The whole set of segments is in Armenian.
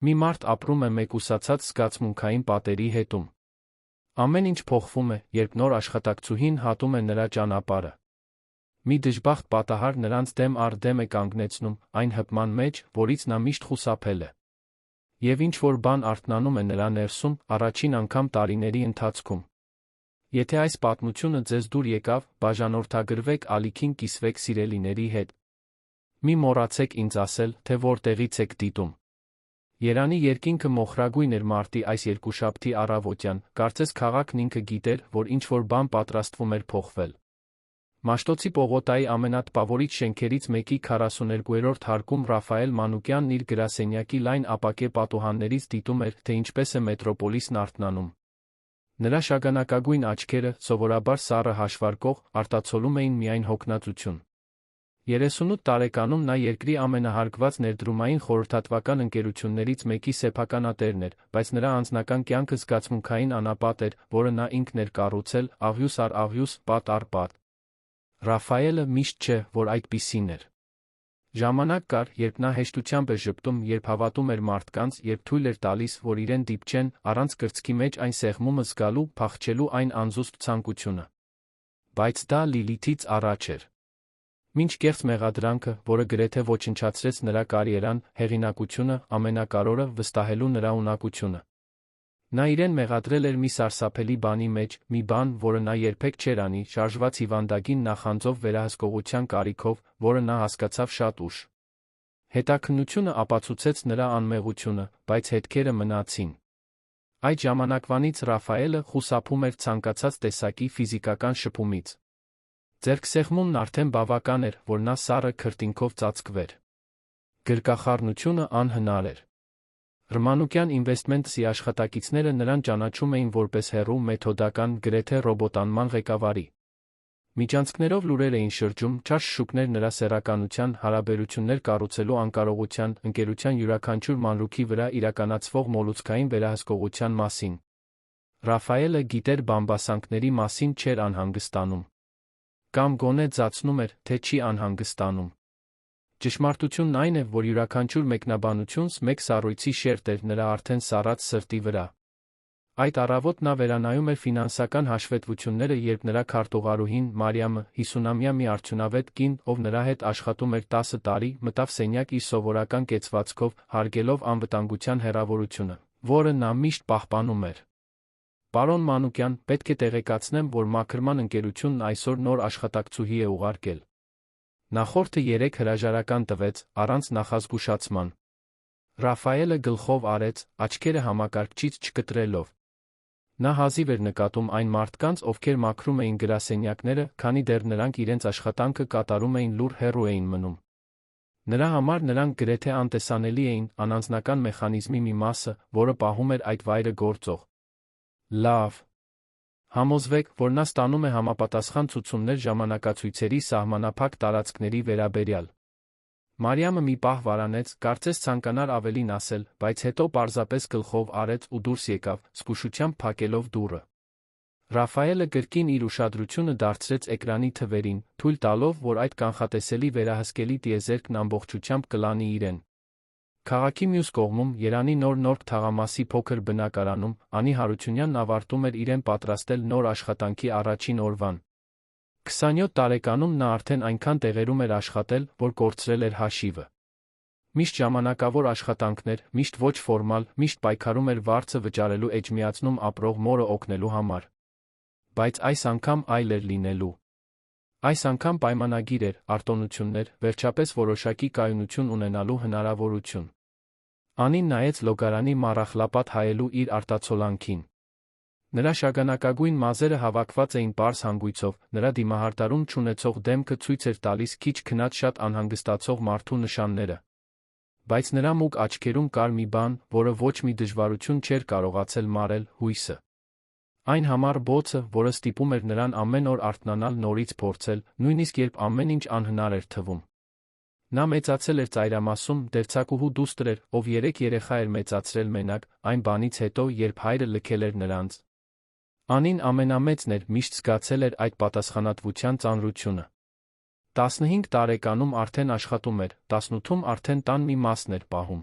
Մի մարդ ապրում է մեկուսացած զգացմունքային պատերի հետում։ Ամեն ինչ փոխվում է, երբ նոր աշխատակցուհին հատում է նրա ճանապարհը։ Մի դժբախտ պատահար նրանց դեմ առ դեմ է կանգնեցնում այն հպման մեջ, որից նա միշտ խուսափել է։ Եվ ինչ-որ բան արթնանում է նրա ներսում, առաջին անգամ տարիների ընթացքում։ Եթե այս պատմությունը ձեզ դուր եկավ, բաժանորդագրվեք ալիքին կիսվեք սիրելիների հետ։ Մի մոռացեք ինձ ասել, թե որտեղից եք դիտում։ Երանի երկինքը մոխրագույն էր մարտի այս երկուշաբթի առավոտյան, կարծես քաղաքն ինքը գիտեր, որ ինչ-որ բան պատրաստվում էր փոխվել։ Մաշտոցի պողոտայի ամենատպավորիչ շենքերից մեկի 42-րդ հարկում Ռաֆայել Մանուկյանն իր գրասենյակի լայն ապակե պատուհաններից դիտում էր, թե ինչպես է մետրոպոլիսն արթնանում։ Նրա շագանակագույն աչքերը, սովորաբար սառը հաշվարկող, արտացոլում էին միայն հոգնածություն։ 38 տարեկանում նա երկրի ամենահարգված ներդրումային խորհրդատվական ընկերություններից մեկի սեփականատերն էր, բայց նրա անձնական կյանքը զգացմունքային անապատ էր, որը նա ինքն էր կառուցել, աղյուս առ աղյուս, պատ առ պատ։ Ռաֆայելը միշտ չէ, որ այդպիսին էր։ Ժամանակ կար, երբ նա հեշտությամբ էր ժպտում, երբ հավատում էր մարդկանց, երբ թույլ էր տալիս, որ իրեն դիպչեն, առանց կրծքի մեջ այն սեղմումը զգալու, փախչելու այն անզուսպ ցանկությունը։ Բայց դա Լիլիթից առաջ էր։ Մինչ կեղծ մեղադրանքը, որը գրեթե ոչնչացրեց նրա կարիերան, հեղինակությունը, ամենակարևորը վստահելու նրա ունակությունը։ Նա իրեն մեղադրել էր մի սարսափելի բանի մեջ, մի բան, որը նա երբեք չէր անի, շարժված հիվանդագին նախանձով վերահսկողության կարիքով, որը նա հասկացավ շատ ուշ։ Հետաքննությունը ապացուցեց նրա անմեղությունը, բայց հետքերը մնացին։ Այդ ժամանակվանից Ռաֆայելը խուսափում էր ցանկացած տեսակի ֆիզիկական շփումից։ Ձեռքսեղմումն արդեն բավական էր, որ նա սառը քրտինքով ծածկվեր։ Գրկախառնությունը անհնար էր։ Մանուկյան Investments-ի աշխատակիցները նրան ճանաչում էին որպես հեռու, մեթոդական, գրեթե ռոբոտանման ղեկավարի։ Միջանցքներով լուրեր էին շրջում, չար շշուկներ նրա սեռականության, հարաբերություններ կառուցելու անկարողության, ընկերության յուրաքանչյուր մանրուքի վրա իրականացվող մոլուցքային վերահսկողության մասին։ Ռաֆայելը գիտեր բամբասանքների մասին չէր անհանգստանում։ Կամ գոնե ձացնում էր, թե չի անհանգստանում։ Ճշմարտությունն այն է, որ յուրաքանչյուր մեկնաբանությունս մեկ սառույցի շերտ էր նրա արդեն սառած սրտի վրա։ Այդ առավոտ նա վերանայում էր ֆինանսական հաշվետվությունները, երբ նրա քարտուղարուհին, Մարիամը, 50-ամյա մի արդյունավետ կին, ով նրա հետ աշխատում էր 10 տարի, մտավ սենյակ իր սովորական կեցվածքով, հարգելով անվտանգության հեռավորությունը, որը նա միշտ պահպանում էր։ Պարոն Մանուկյան, պետք է տեղեկացնեմ, որ մաքրման ընկերությունն այսօր նոր աշխատակցուհի է ուղարկել։ Նախորդը 3 հրաժարական տվեց, առանց նախազգուշացման։ Ռաֆայելը գլխով արեց, աչքերը համակարգչից չկտրելով։ Նա հազիվ էր նկատում այն մարդկանց, ովքեր մաքրում էին գրասենյակները, քանի դեռ նրանք իրենց աշխատանքը կատարում էին լուռ հեռու էին մնում։ Նրա համար նրանք գրեթե անտեսանելի էին, անանձնական մեխանիզմի մի մասը, որը պահում էր այդ վայրը գործող։ Լավ։ Համոզվեք, որ նա ստանում է համապատասխան ցուցումներ ժամանակացույցերի սահմանափակ տարածքների վերաբերյալ։ Մարիամը մի պահ վարանեց, կարծես ցանկանար ավելին ասել, բայց հետո պարզապես գլխով արեց ու դուրս եկավ, զգուշությամբ փակելով դուռը։ Ռաֆայելը կրկին իր ուշադրությունը դարձրեց էկրանի թվերին, թույլ տալով, որ այդ կանխատեսելի վերահսկելի տիեզերքն ամբողջությամբ կլանի իրեն։ Քաղաքի մյուս կողմում, Երանի նոր թաղամասի փոքր բնակարանում, Անի Հարությունյանն ավարտում էր իրեն պատրաստել նոր աշխատանքի առաջին օրվան։ 27 տարեկանում նա արդեն այնքան տեղերում էր աշխատել, որ կորցրել էր հաշիվը։ Միշտ ժամանակավոր աշխատանքներ, միշտ ոչ ֆորմալ, միշտ պայքարում էր վարձը վճարելու էջմիածնում ապրող մորը օգնելու համար։ Բայց այս անգամ այլ էր լինելու։ Այս անգամ պայմանագիր էր, արտոնություններ, վերջապես որոշակի կայունություն ունենալու հնարավորություն։ Անին նայեց լոգարանի մառախլապատ հայելու իր արտացոլանքին։ Նրա շագանակագույն մազերը հավաքված էին պարզ հանգույցով, նրա դիմահարտարում չունեցող դեմքը ցույց էր տալիս քիչ քնած շատ անհանգստացող մարդու նշանները։ Բայց նրա մուգ աչքերում կար մի բան, որը ոչ մի դժվարություն չէր կարողացել մարել՝ հույսը։ Այն համառ բոցը, որը ստիպում էր նրան ամեն օր արթնանալ, նորից փորձել, նույնիսկ երբ ամեն ինչ անհնար էր թվում։ Նա մեծացել էր ծայրամասում, դերձակուհու դուստր էր, ով 3 երեխա էր մեծացրել մենակ, այն բանից հետո, երբ հայրը լքել էր նրանց։ Անին ամենամեծն էր, միշտ զգացել էր այդ պատասխանատվության ծանրությունը։ 15 տարեկանում արդեն աշխատում էր, 18-ում արդեն տան մի մասն էր պահում։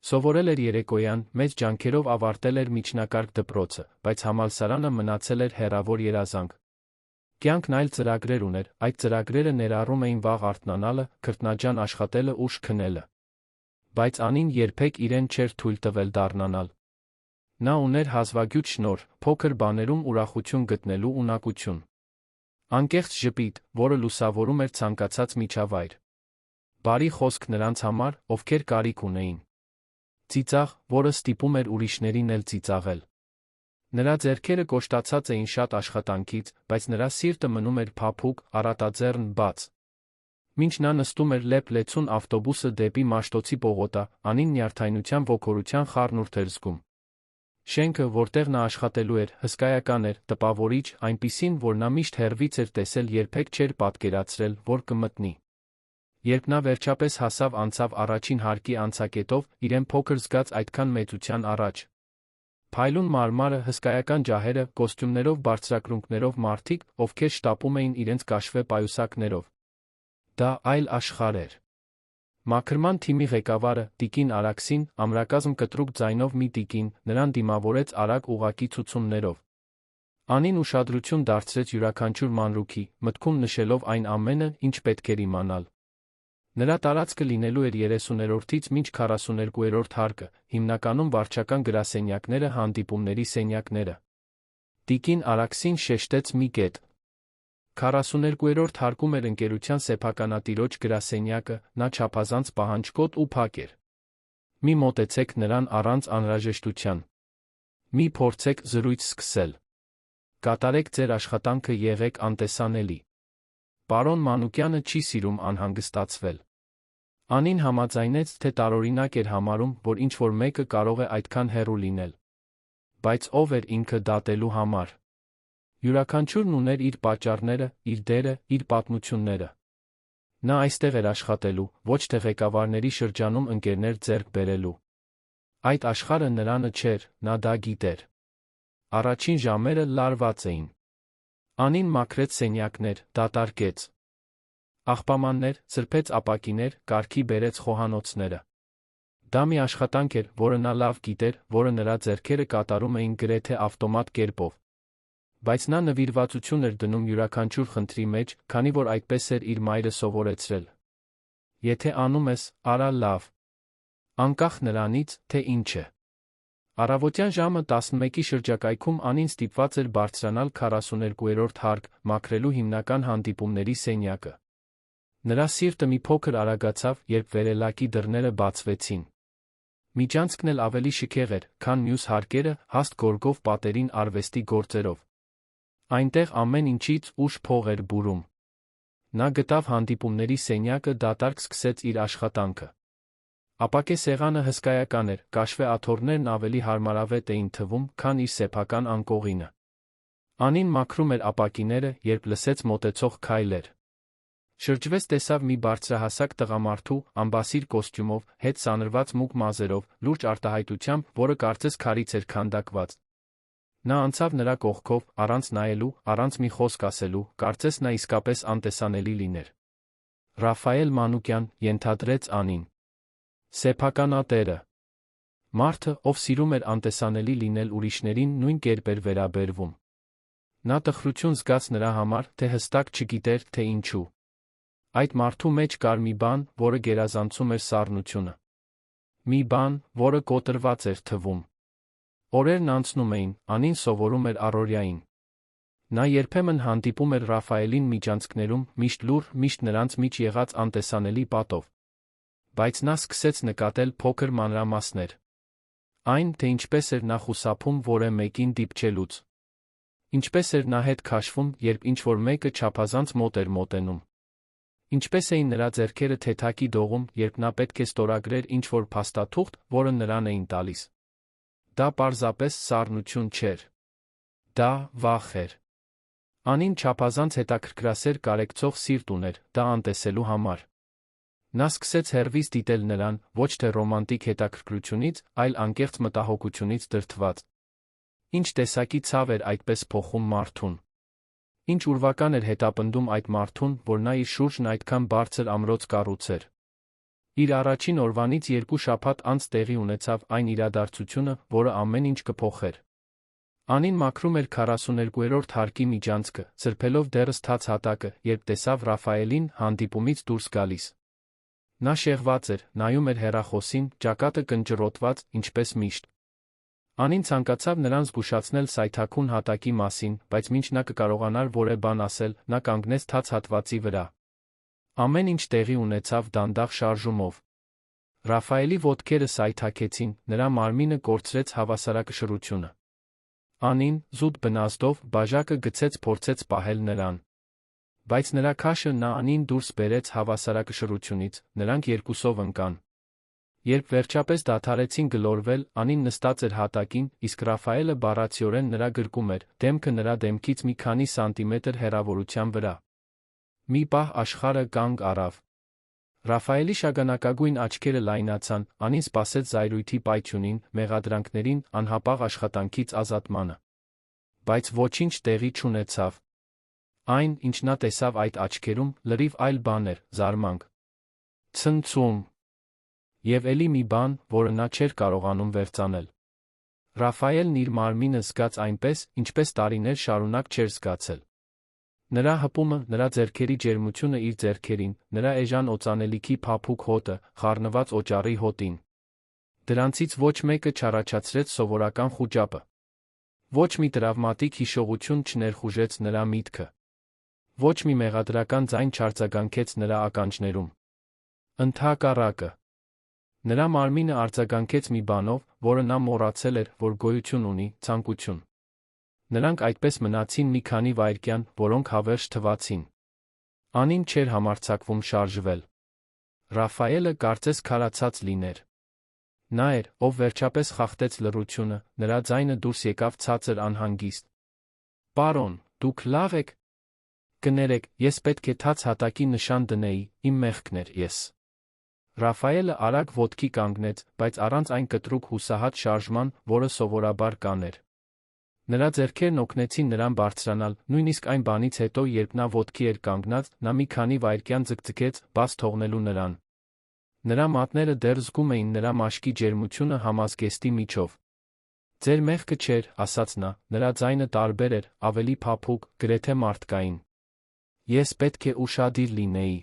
Սովորել էր երեկոյան, մեծ ջանքերով ավարտել էր միջնակարգ դպրոցը, բայց համալսարանը մնացել էր հեռավոր երազանք։ Կյանքն այլ ծրագրեր ուներ, այդ ծրագրերը ներառում էին վաղ արթնանալը, քրտնաջան աշխատելը, ուշ քնելը։ Բայց Անին երբեք իրեն չէր թույլ տվել դառնանալ։ Նա ուներ հազվագյուտ շնորհ, փոքր բաներում ուրախություն գտնելու ունակություն։ Անկեղծ ժպիտ, որը լուսավորում էր ցանկացած միջավայր։ Բարի խոսք նրանց համար, ովքեր կարիք ունեին։ Ծիծաղ, որը ստիպում էր ուրիշներին էլ ծիծաղել։ Նրա ձեռքերը կոշտացած էին շատ աշխատանքից, բայց նրա սիրտը մնում էր փափուկ, առատաձեռն, բաց։ Մինչ նա նստում էր լեփ-լեցուն ավտոբուսը դեպի Մաշտոցի պողոտա, Անին նյարդայնության ոգորության խառնուրդ էր զգում։ Շենքը, որտեղ նա աշխատելու էր, հսկայական էր, տպավորիչ, այնպիսին, որ նա միշտ հեռվից էր տեսել, երբեք չէր պատկերացրել, որ կմտնի։ Երբ նա վերջապես հասավ անցավ առաջին հարկի անցակետով, իրեն փոքր զգաց այդքան մեծության առաջ։ Փայլուն մարմարը, հսկայական ջահերը, կոստյումներով բարձրակրունկներով մարդիկ, ովքեր շտապում էին իրենց կաշվե պայուսակներով։ Դա այլ աշխարհ էր։ Մաքրման թիմի ղեկավարը, տիկին Արաքսին, ամրակազմ կտրուկ ձայնով մի տիկին, նրան դիմավորեց արագ ուղղակի ցուցումներով։ Անին ուշադրություն դարձրեց յուրաքանչյուր մանրուքի, մտքում նշելով այն ամենը, ինչ պետք էր իմանալ։ Նրա տարածքը լինելու էր 30-րդից մինչ 42-րդ հարկը, հիմնականում վարչական գրասենյակները, հանդիպումների սենյակները։ Տիկին Արաքսին շեշտեց մի կետ. 42-րդ հարկում էր ընկերության սեփականատիրոջ գրասենյակը, նա չափազանց պահանջկոտ ու փակ էր։ Մի մոտեցեք նրան առանց անհրաժեշտության։ Մի փորձեք զրույց սկսել։ Կատարեք ձեր աշխատանքը, եղեք անտեսանելի։ Պարոն Մանուկյանը չի սիրում անհանգստացվել։ Անին համաձայնեց, թե տարօրինակ էր համարում, որ ինչ-որ մեկը կարող է այդքան հեռու լինել։ Բայց ով էր ինքը դատելու համար։ Յուրաքանչյուրն ուներ իր պատճառները, իր դերը, իր պատմությունները։ Նա այստեղ էր աշխատելու, ոչ թե ղեկավարների շրջանում ընկերներ ձեռք բերելու։ Այդ աշխարհը նրանը չէր, նա դա գիտեր։ Առաջին ժամերը լարված էին։ Անին մաքրեց սենյակներ, դատարկեց աղբամաններ, սրբեց ապակիներ, կարգի բերեց խոհանոցները։ Դա մի աշխատանք էր, որը նա լավ գիտեր, որը նրա ձեռքերը կատարում էին գրեթե ավտոմատ կերպով։ Բայց նա նվիրվածություն էր դնում յուրաքանչյուր խնդրի մեջ, քանի որ այդպես էր իր մայրը սովորեցրել։ Եթե անում ես, արա լավ։ Անկախ նրանից, թե ինչ է։ Առավոտյան ժամը 11-ի շրջակայքում Անին ստիպված էր բարձրանալ 42-րդ հարկ, մաքրելու հիմնական հանդիպումների սենյակը։ Նրա սիրտը մի փոքր արագացավ, երբ վերելակի դռները բացվեցին։ Միջանցքն էլ ավելի շքեղ էր, քան մյուս հարկերը, հաստ գորգով պատերին արվեստի գործերով։ Այնտեղ ամեն ինչից ուշ փող էր բուրում։ Նա գտավ հանդիպումների սենյակը, դատարկ սկսեց իր աշխատանքը։ Ապակե սեղանը հսկայական էր, կաշվե աթոռներն ավելի հարմարավետ էին թվում, քան իր սեփական անկողինը։ Անին մաքրում էր ապակիները, երբ լսեց մոտեցող քայլեր։ Շրջվեց, տեսավ մի բարձրահասակ տղամարդու, ամբասիր կոստյումով, հետ սանրված մուգ մազերով, լուրջ արտահայտությամբ, որը կարծես քարից էր քանդակված։ Նա անցավ նրա կողքով, առանց նայելու, առանց մի խոսք ասելու, կարծես նա իսկապես անտեսանելի լիներ։ Ռաֆայել Մանուկյան, ենթադրեց Անին։ Սեփականատերը։ Մարդը, ով սիրում էր անտեսանելի լինել ուրիշներին, նույն կերպ էր վերաբերվում։ Նա տխրություն զգաց նրա համար, թե հստակ չգիտեր, թե ինչու։ Այդ մարդու մեջ կար մի բան, որը գերազանցում էր սառնությունը։ Մի բան, որը կոտրված էր թվում։ Օրերն անցնում էին, Անին սովորում էր առօրյային։ Նա երբեմն հանդիպում էր Ռաֆայելին միջանցքներում, միշտ լուռ, միշտ նրանց միջ եղած անտեսանելի պատով։ Բայց նա սկսեց նկատել փոքր մանրամասներ։ Այն, թե ինչպես էր նա խուսափում որևէ մեկին դիպչելուց։ Ինչպես էր նա հետ քաշվում, երբ ինչ-որ մեկը չափազանց մոտ էր մոտենում։ Ինչպես էին նրա ձեռքերը թեթակի դողում, երբ նա պետք է ստորագրեր ինչ-որ փաստաթուղթ, որը նրան էին տալիս։ Դա պարզապես սառնություն չէր։ Դա վախ էր։ Անին չափազանց հետաքրքրասեր կարեկցող սիրտ ուներ, դա անտեսելու համար։ Նա սկսեց հեռվից դիտել նրան, ոչ թե ռոմանտիկ հետաքրքրությունից, այլ անկեղծ մտահոգությունից դրդված։ Ինչ տեսակի ցավ էր այդպես փոխում մարդուն։ Ինչ ուրվական էր հետապնդում այդ մարդուն, որ նա իր շուրջն այդքան բարձր ամրոց կառուցեր։ Իր առաջին օրվանից 2 շաբաթ անց տեղի ունեցավ այն իրադարձությունը, որը ամեն ինչ կփոխեր։ Անին մաքրում էր 42-րդ հարկի միջանցքը, սրբելով դեռս թաց հատակը, երբ տեսավ Ռաֆայելին հանդիպումից դուրս գալիս։ Նա շեղված էր, նայում էր հեռախոսին, ճակատը կնճռոտված, ինչպես միշտ։ Անին ցանկացավ նրան զգուշացնել սայթաքուն հատակի մասին, բայց մինչ նա կկարողանար որևէ բան ասել, նա կանգնեց թաց հատվածի վրա։ Ամեն ինչ տեղի ունեցավ դանդաղ շարժումով։ Ռաֆայելի ոտքերը սայթաքեցին, նրա մարմինը կորցրեց հավասարակշռությունը։ Անին, զուտ բնազդով, բաժակը գցեց փորձեց պահել նրան։ Բայց նրա քաշը նա Անին դուրս բերեց հավասարակշռությունից, նրանք երկուսով ընկան։ Երբ վերջապես դադարեցին գլորվել, Անին նստած էր հատակին, իսկ Ռաֆայելը բառացիորեն նրա գրկում էր, դեմքը նրա դեմքից մի քանի սանտիմետր հեռավորության վրա։ Մի պահ աշխարհը կանգ առավ։ Ռաֆայելի շագանակագույն աչքերը լայնացան, Անին սպասեց զայրույթի պայթյունին, մեղադրանքներին, անհապաղ աշխատանքից ազատմանը։ Բայց ոչինչ տեղի չունեցավ։ Այն, ինչ նա տեսավ այդ աչքերում, լրիվ այլ բան էր, զարմանք։ Ցնցում։ Եվ էլի մի բան, որը նա չէր կարողանում վերծանել։ Ռաֆայելն իր մարմինը զգաց այնպես, ինչպես տարիներ շարունակ չէր զգացել։ Նրա հպումը, նրա ձեռքերի ջերմությունը իր ձեռքերին, նրա էժան օծանելիքի փափուկ հոտը, խառնված օճառի հոտին։ Դրանցից ոչ մեկը չառաջացրեց սովորական խուճապը։ Ոչ մի տրավմատիկ հիշողություն չներխուժեց նրա միտքը։ Ոչ մի մեղադրական ձայն չարձագանքեց նրա ականջներում։ Ընդհակառակը, նրա մարմինը արձագանքեց մի բանով, որը նա մոռացել էր, որ գոյություն ունի՝ ցանկություն։ Նրանք այդպես մնացին մի քանի վայրկյան, որոնք հավերժ թվացին։ Անին չէր համարձակվում շարժվել։ Ռաֆայելը կարծես քարացած լիներ։ Նա էր, ով վերջապես խախտեց լռությունը, նրա ձայնը դուրս եկավ ցածր անհանգիստ։ Պարոն, դուք լավ եք։ Կներեք, ես պետք է թաց հատակի նշան դնեի, իմ մեղքն էր, ես։ Ռաֆայելը արագ ոտքի կանգնեց, բայց առանց այն կտրուկ հուսահատ շարժման, որը սովորաբար կաներ։ Նրա ձեռքերն օգնեցին նրան բարձրանալ, նույնիսկ այն բանից հետո, երբ նա ոտքի էր կանգնած, նա մի քանի վայրկյան ձգձգեց, բաց թողնելու նրան։ Նրա մատները դեռ զգում էին նրա մաշկի ջերմությունը համազգեստի միջով։ Ձեր մեղքը չէր, ասաց նա, նրա ձայնը տարբեր էր, ավելի փափուկ, գրեթե մարդկային։ Ես պետք է ուշադիր լինեի։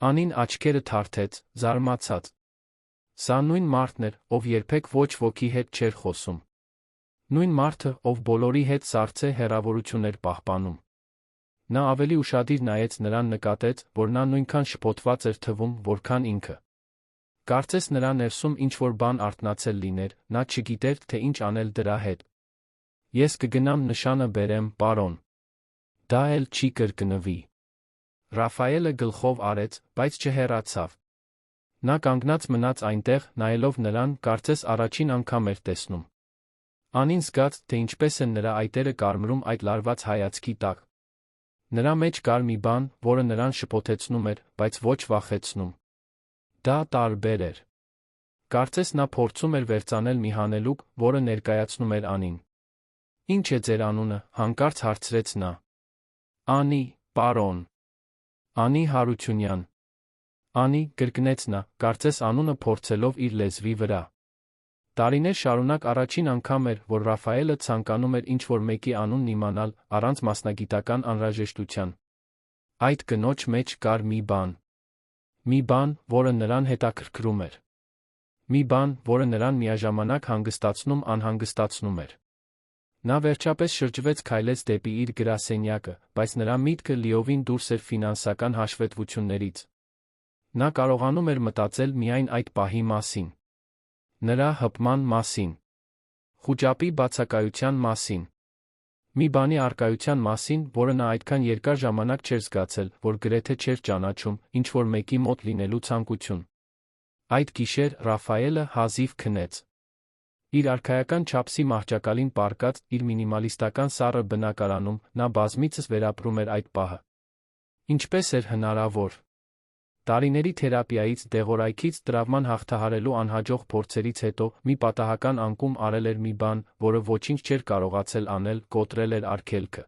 Անին աչքերը թարթեց, զարմացած։ Սա նույն մարդն էր, ով երբեք ոչ ոքի հետ չէր խոսում։ Նույն մարդը, ով բոլորի հետ սառցե հեռավորություն էր պահպանում։ Նա ավելի ուշադիր նայեց նրան, նկատեց, որ նա նույնքան շփոթված էր թվում, որքան ինքը։ Կարծես նրա ներսում ինչ-որ բան արթնացել լիներ, նա չգիտեր, թե ինչ անել դրա հետ։ Ես կգնամ նշանը բերեմ, պարոն։ Դա էլ չի կրկնվի։ Ռաֆայելը գլխով արեց, բայց չհեռացավ։ Նա կանգնած մնաց այնտեղ, նայելով նրան, կարծես առաջին անգամ էր տեսնում։ Անին զգաց, թե ինչպես են նրա այտերը կարմրում այդ լարված հայացքի տակ։ Նրա մեջ կար մի բան, որը նրան շփոթեցնում էր, բայց ոչ վախեցնում։ Դա տարբեր էր։ Կարծես նա փորձում էր վերծանել մի հանելուկ, որը ներկայացնում էր Անին։ Ինչ է ձեր անունը, հանկարծ հարցրեց նա։ Անի, պարոն։ Անի Հարությունյան։ Անի, կրկնեց նա, կարծես անունը փորձելով իր լեզվի վրա։ Տարիներ շարունակ առաջին անգամ էր, որ Ռաֆայելը ցանկանում էր ինչ-որ մեկի անունն իմանալ, առանց մասնագիտական անհրաժեշտության։ Այդ կնոջ մեջ կար մի բան։ Մի բան, որը նրան հետաքրքրում էր։ Մի բան, որը նրան միաժամանակ հանգստացնում անհանգստացնում էր։ Նա վերջապես շրջվեց, քայլեց դեպի իր գրասենյակը, բայց նրա միտքը լիովին դուրս էր ֆինանսական հաշվետվություններից։ Նա կարողանում էր մտածել միայն այդ պահի մասին։ Նրա հպման մասին։ Խուճապի բացակայության մասին։ Մի բանի առկայության մասին, որը նա այդքան երկար ժամանակ չէր զգացել, որ գրեթե չէր ճանաչում, ինչ-որ մեկի մոտ լինելու ցանկություն։ Այդ գիշեր Ռաֆայելը հազիվ քնեց։ Իր արքայական չափսի մահճակալին պառկած, իր մինիմալիստական սառը բնակարանում, նա բազմիցս վերապրում էր այդ պահը։ Ինչպես էր հնարավոր։ Տարիների թերապիայից, դեղորայքից, տրավման հաղթահարելու անհաջող փորձերից հետո մի պատահական անկում արել էր մի բան, որը ոչինչ չէր կարողացել անել, կոտրել էր արգելքը։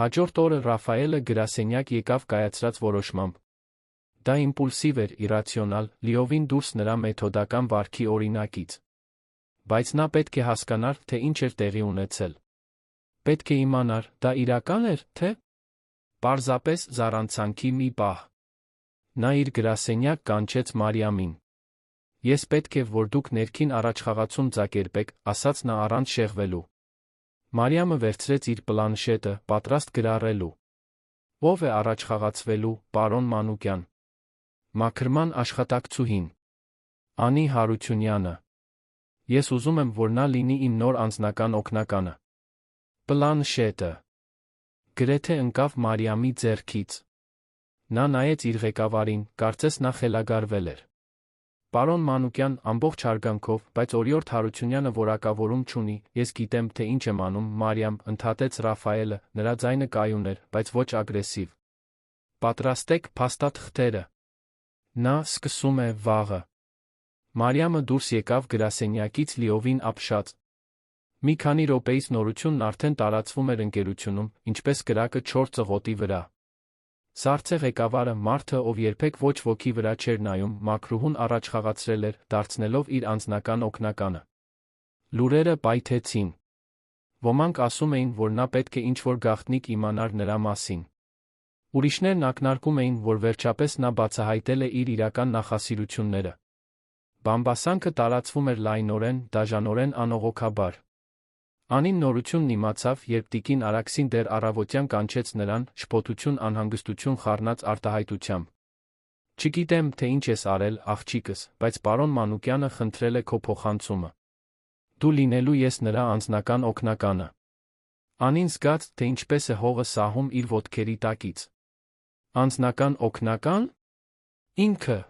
Հաջորդ օրը Ռաֆայելը գրասենյակ եկավ կայացրած որոշմամբ։ Դա իմպուլսիվ էր, իրացիոնալ, լիովին դուրս նրա մեթոդական վարքի օրինակից։ Բայց նա պետք է հասկանար, թե ինչ էր տեղի ունեցել։ Պետք է իմանար, դա իրական էր, թե պարզապես զառանցանքի մի պահ։ Նա իր գրասենյակ կանչեց Մարիամին։ Ես պետք է, որ դուք ներքին առաջխաղացում ձակերպեք, ասաց նա առանց շեղվելու։ Մարիամը վերցրեց իր պլանշետը, պատրաստ գրառելու։ Ո՞վ է առաջխաղացվելու, պարոն Մանուկյան։ Մաքրման աշխատակցուհին։ Անի Հարությունյանը։ Ես ուզում եմ, որ նա լինի իմ նոր անձնական օգնականը։ Պլանշետը գրեթե ընկավ Մարիամի ձեռքից։ Նա նայեց իր ղեկավարին, կարծես նա խելագարվել էր։ Պարոն Մանուկյան, ամբողջ հարգանքով, բայց օրիորդ Հարությունյանը որակավորում չունի, ես գիտեմ, թե ինչ եմ անում, Մարիամ, ընդհատեց Ռաֆայելը, նրա ձայնը կայուն էր, բայց ոչ ագրեսիվ։ Պատրաստեք փաստաթղթերը։ Նա սկսում է վաղը։ Մարիամը դուրս եկավ գրասենյակից լիովին ապշած։ Մի քանի րոպեից նորությունն արդեն տարածվում էր ընկերությունում, ինչպես կրակը չոր ծղոտի վրա։ Սառցե ղեկավարը, մարդը, ով երբեք ոչ ոքի վրա չէր նայում, մաքրուհուն առաջխաղացրել էր, դարձնելով իր անձնական օգնականը։ Լուրերը պայթեցին։ Ոմանք ասում էին, որ նա պետք է ինչ-որ գաղտնիք իմանար նրա մասին։ Ուրիշներն ակնարկում էին, որ վերջապես նա բացահայտել է իր իրական նախասիրությունները։ Բամբասանքը տարածվում էր լայնորեն, դաժանորեն, անողոքաբար։ Անին նորությունն իմացավ, երբ տիկին Արաքսին դեռ առավոտյան կանչեց նրան, շփոթություն, անհանգստություն խառնած արտահայտությամբ։ Չգիտեմ, թե ինչ ես արել, աղջիկս, բայց պարոն Մանուկյանը խնդրել է քո փոխանցումը։ Դու լինելու ես նրա անձնական օգնականը։ Անին զգաց, թե ինչպես է հողը սահում իր ոտքերի տակից։ Անձնական օգնական։ Ինքը։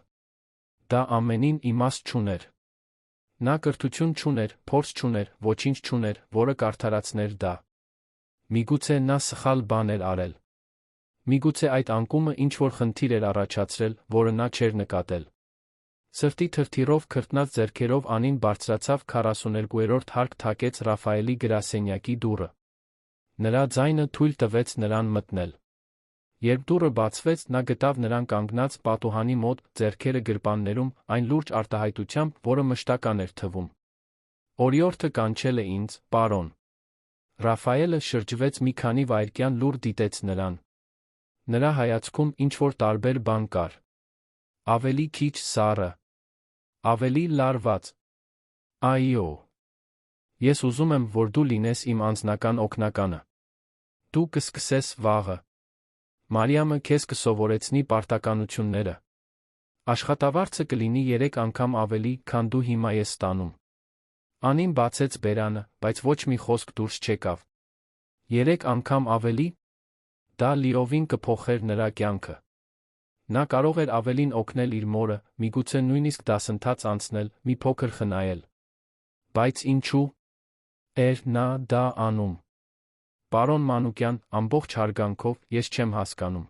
Դա ամենին իմաստ չուներ։ Նա կրթություն չուներ, փորձ չուներ, ոչինչ չուներ, որը կարդարացներ դա։ Միգուցե նա սխալ բան էր արել։ Միգուցե այդ անկումը ինչ-որ խնդիր էր առաջացրել, որը նա չէր նկատել։ Սրտի թրթիրով քրտնած ձեռքերով Անին բարձրացավ 42-րդ հարկ թակեց Ռաֆայելի գրասենյակի դուռը։ Նրա ձայնը թույլ տվեց նրան մտնել։ Երբ դուռը բացվեց, նա գտավ նրան կանգնած պատուհանի մոտ, ձեռքերը գրպաններում, այն լուրջ արտահայտությամբ, որը մշտական էր թվում։ Օրիորդը կանչել է ինձ, պարոն։ Ռաֆայելը շրջվեց մի քանի վայրկյան լուր դիտեց նրան։ Նրա հայացքում ինչ-որ տարբեր բան կար։ Ավելի քիչ սառը։ Ավելի լարված։ Այո։ Ես ուզում եմ, որ դու լինես իմ անձնական օգնականը։ Դու կսկսես վաղը։ Մարիամը քեզ կսովորեցնի պարտականությունները։ Աշխատավարձը կլինի 3 անգամ ավելի, քան դու հիմա ես ստանում։ Անին բացեց բերանը, բայց ոչ մի խոսք դուրս չեկավ։ 3 անգամ ավելի։ Դա լիովին կփոխեր նրա կյանքը։ Նա կարող էր ավելին օգնել իր մորը, միգուցե նույնիսկ դասընթաց անցնել, մի փոքր խնայել։ Բայց ինչու էր նա դա անում։ Պարոն Մանուկյան, ամբողջ հարգանքով, ես չեմ հասկանում։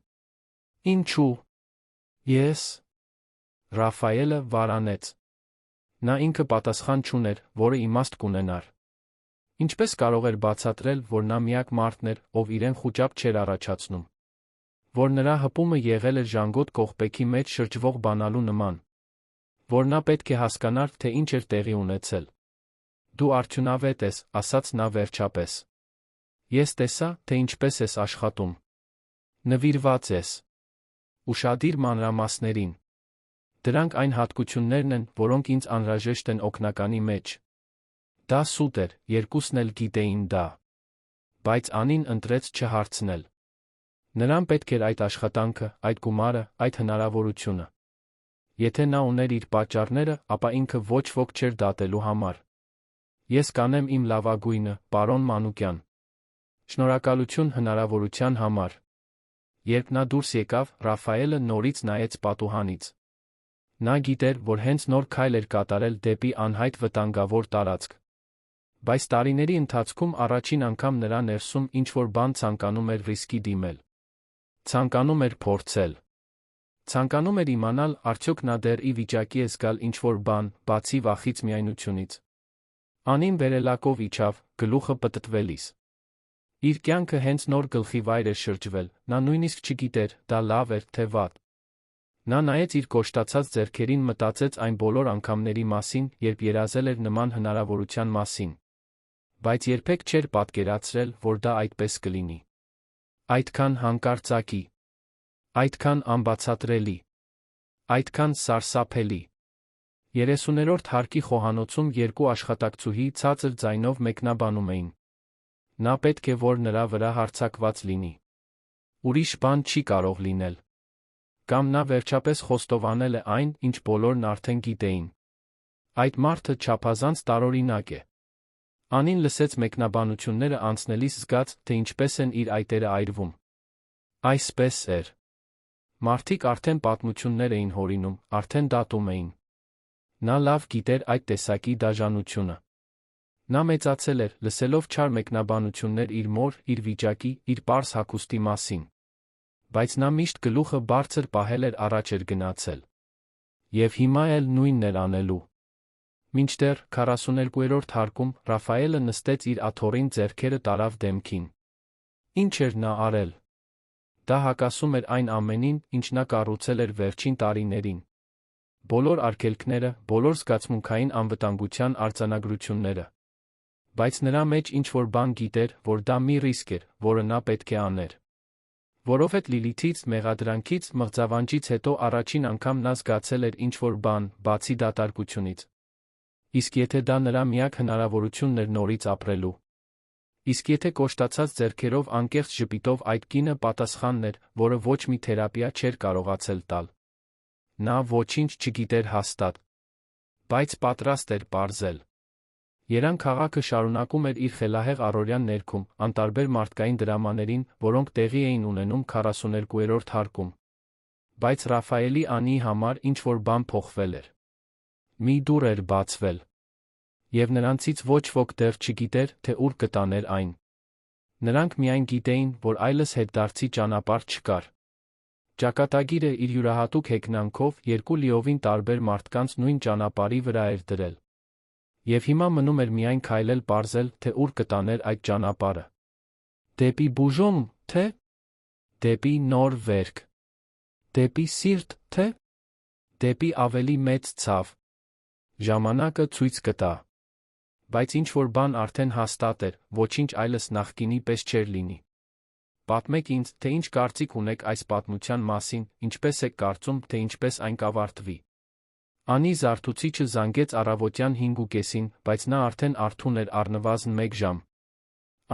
Ինչու։ Ես։ Ռաֆայելը վարանեց։ Նա ինքը պատասխան չուներ, որը իմաստ կունենար։ Ինչպես կարող էր բացատրել, որ նա միակ մարդն էր, ով իրեն խուճապ չէր առաջացնում։ Որ նրա հպումը եղել էր ժանգոտ կողպեքի մեջ շրջվող բանալու նման։ Որ նա պետք է հասկանար, թե ինչ էր տեղի ունեցել։ Դու արդյունավետ ես, ասաց նա վերջապես։ Ես տեսա, թե ինչպես ես աշխատում։ Նվիրված ես։ Ուշադիր մանրամասներին։ Դրանք այն հատկություններն են, որոնք ինձ անհրաժեշտ են օգնականի մեջ։ Դա սուտ էր, երկուսն էլ գիտեին դա։ Բայց Անին ընտրեց չհարցնել։ Նրան պետք էր այդ աշխատանքը, այդ գումարը, այդ հնարավորությունը։ Եթե նա ուներ իր պատճառները, ապա ինքը ոչ ոք չէր դատելու համար։ Ես կանեմ իմ լավագույնը, պարոն Մանուկյան։ Շնորհակալություն հնարավորության համար։ Երբ նա դուրս եկավ, Ռաֆայելը նորից նայեց պատուհանից։ Նա գիտեր, որ հենց նոր քայլ էր կատարել դեպի անհայտ վտանգավոր տարածք։ Բայց տարիների ընթացքում առաջին անգամ նրա ներսում ինչ-որ բան ցանկանում էր ռիսկի դիմել։ Ցանկանում էր փորձել։ Ցանկանում էր իմանալ, արդյոք նա դեռ ի վիճակի է զգալ ինչ-որ բան, բացի վախից միայնությունից։ Անին վերելակով իջավ, գլուխը պտտվելիս։ Իր կյանքը հենց նոր գլխի վայր էր շրջվել, նա նույնիսկ չգիտեր, դա լավ էր, թե վատ։ Նա նայեց իր կոշտացած ձեռքերին, մտածեց այն բոլոր անգամների մասին, երբ երազել էր նման հնարավորության մասին։ Բայց երբեք չէր պատկերացրել, որ դա այդպես կլինի։ Այդքան հանկարծակի, այդքան անբացատրելի, այդքան սարսափելի։ 30-րդ հարկի խոհանոցում երկու աշխատակցուհի ցածր ձայնով մեկնաբանում էին։ Նա պետք է որ նրա վրա հարձակված լինի։ Ուրիշ բան չի կարող լինել։ Կամ նա վերջապես խոստովանել է այն, ինչ բոլորն արդեն գիտեին։ Այդ մարդը չափազանց տարօրինակ է։ Անին լսեց մեկնաբանությունները անցնելիս, զգաց, թե ինչպես են իր այտերը այրվում։ Այսպես էր։ Մարդիկ արդեն պատմություններ էին հորինում, արդեն դատում էին։ Նա լավ գիտեր այդ տեսակի դաժանությունը։ Նա մեծացել էր, լսելով չար մեկնաբանություններ իր մոր, իր վիճակի, իր պարզ հագուստի մասին։ Բայց նա միշտ գլուխը բարձր պահել էր, առաջ էր գնացել։ Եվ հիմա էլ նույնն էր անելու։ Մինչդեռ 42-րդ հարկում Ռաֆայելը նստեց իր աթոռին, ձեռքերը տարավ դեմքին։ Ինչ էր նա արել։ Դա հակասում էր այն ամենին, ինչ նա կառուցել էր վերջին տարիներին։ Բոլոր արգելքները, բոլոր զգացմունքային անվտանգության արձանագրությունները։ Բայց նրա մեջ ինչ-որ բան գիտեր, որ դա մի ռիսկ էր, որը նա պետք է աներ։ Որովհետև Լիլիթից, մեղադրանքից, մղձավանջից հետո առաջին անգամ նա զգացել էր ինչ-որ բան, բացի դատարկությունից։ Իսկ եթե դա նրա միակ հնարավորությունն էր նորից ապրելու։ Իսկ եթե կոշտացած ձեռքերով, անկեղծ ժպիտով այդ կինը պատասխանն էր, որը ոչ մի թերապիա չէր կարողացել տալ։ Նա ոչինչ չգիտեր հաստատ, բայց պատրաստ էր պարզել։ Երան քաղաքը շարունակում էր իր խելահեղ առօրյան ներքում, անտարբեր մարդկային դրամաներին, որոնք տեղի էին ունենում 42-րդ հարկում։ Բայց Ռաֆայելի Անիի համար ինչ-որ բան փոխվել էր։ Մի դուռ էր բացվել։ Եվ նրանցից ոչ ոք դեռ չգիտեր, թե ուր կտաներ այն։ Նրանք միայն գիտեին, որ այլս հետդարձի ճանապարհ չկար։ Ճակատագիրը իր յուրահատուկ հեգնանքով երկու լիովին տարբեր մարդկանց նույն ճանապարհի վրա էր դրել։ Եվ հիմա մնում էր միայն քայլել, պարզել, թե ուր կտաներ այդ ճանապարհը։ Դեպի բուժում, թե դեպի նոր վերք։ Դեպի սիրտ, թե դեպի ավելի մեծ ցավ։ Ժամանակը ցույց կտա։ Բայց ինչ-որ բան արդեն հաստատ էր, ոչինչ այլս նախկինի պես չէր լինի։ Պատմեք ինձ, թե ինչ կարծիք ունեք այս պատմության մասին, ինչպես եք կարծում, թե ինչպես այն կավարտվի։ Անի Զարթուցիչը զանգեց առավոտյան 5:30-ին, բայց նա արդեն արթուն էր առնվազն 1 ժամ։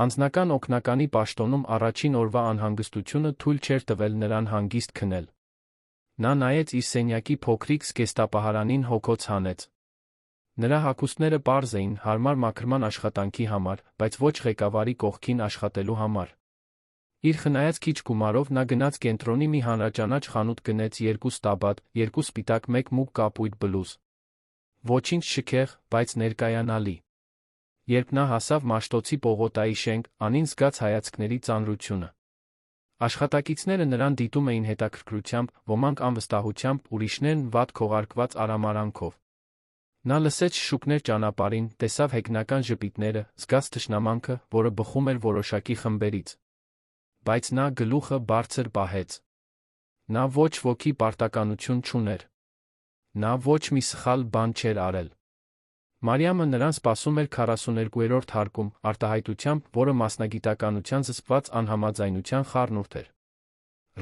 Անձնական օգնականի պաշտոնում առաջին օրվա անհանգստությունը թույլ չէր տվել նրան հանգիստ քնել։ Նա նայեց իր սենյակի փոքրիկ զգեստապահարանին, հոգոց հանեց։ Նրա հագուստները պարզ էին, հարմար մաքրման աշխատանքի համար, բայց ոչ ղեկավարի կողքին աշխատելու համար։ Իր խնայած քիչ գումարով նա գնաց կենտրոնի մի հանրաճանաչ խանութ, գնեց 2 ստաբատ, 2 սպիտակ, 1 մուգ կապույտ բլուզ։ Ոչինչ շքեղ, բայց ներկայանալի։ Երբ նա հասավ Մաշտոցի պողոտայի շենք, Անին զգաց հայացքների ծանրությունը։ Աշխատակիցները նրան դիտում էին հետաքրքրությամբ, ոմանք անվստահությամբ, ուրիշներն վատ քողարկված արամարանքով։ Նա լսեց շշուկներ ճանապարհին, տեսավ հեգնական ժպիտները, զգաց թշնամանքը, որը բխում էր որոշակի խմբերից։ Բայց նա գլուխը բարձր պահեց։ Նա ոչ ոքի պարտականություն չուներ։ Նա ոչ մի սխալ բան չէր արել։ Մարիամը նրան սպասում էր 42-րդ հարկում, արտահայտությամբ, որը մասնագիտականության զսպված անհամաձայնության խառնուրդ էր։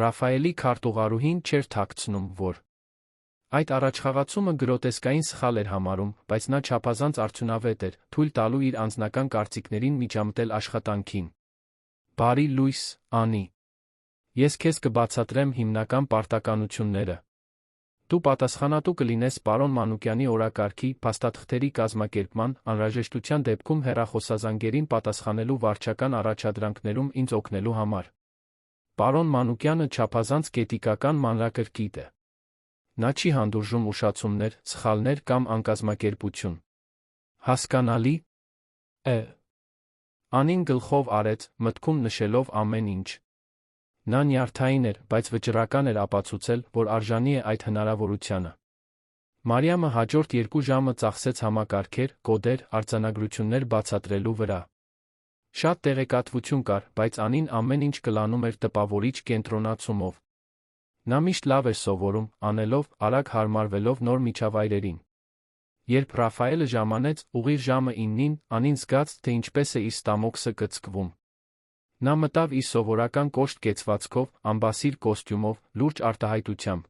Ռաֆայելի քարտուղարուհին չէր թաքցնում, որ այդ առաջխաղացումը գրոտեսկային սխալ էր համարում, բայց նա չափազանց արդյունավետ էր, թույլ տալու իր անձնական կարծիքներին միջամտել աշխատանքին։ Բարի լույս, Անի։ Ես քեզ կբացատրեմ հիմնական պարտականությունները։ Դու պատասխանատու կլինես պարոն Մանուկյանի օրակարգի, փաստաթղթերի կազմակերպման, անհրաժեշտության դեպքում հեռախոսազանգերին պատասխանելու վարչական առաջադրանքներում ինձ օգնելու համար։ Պարոն Մանուկյանը չափազանց կետիկական մանրակրկիտ է։ Նա չի հանդուրժում ուշացումներ, սխալներ կամ անկազմակերպություն։ Հասկանալի է։ Անին գլխով արեց, մտքում նշելով ամեն ինչ։ Նա նյարդային էր, բայց վճռական էր ապացուցել, որ արժանի է այդ հնարավորությանը։ Մարիամը հաջորդ 2 ժամը ծախսեց համակարգեր, կոդեր, արձանագրություններ բացատրելու վրա։ Շատ տեղեկատվություն կար, բայց Անին ամեն ինչ կլանում էր տպավորիչ կենտրոնացումով։ Նա միշտ լավ էր սովորում, անելով, արագ հարմարվելով նոր միջավայրերին։ Երբ Ռաֆայելը ժամանեց ուղիղ ժամը 9-ին, Անին զգաց, թե ինչպես է իր ստամոքսը կծկվում։ Նա մտավ իր սովորական կոշտ կեցվածքով, ամբասիր կոստյումով, լուրջ արտահայտությամբ։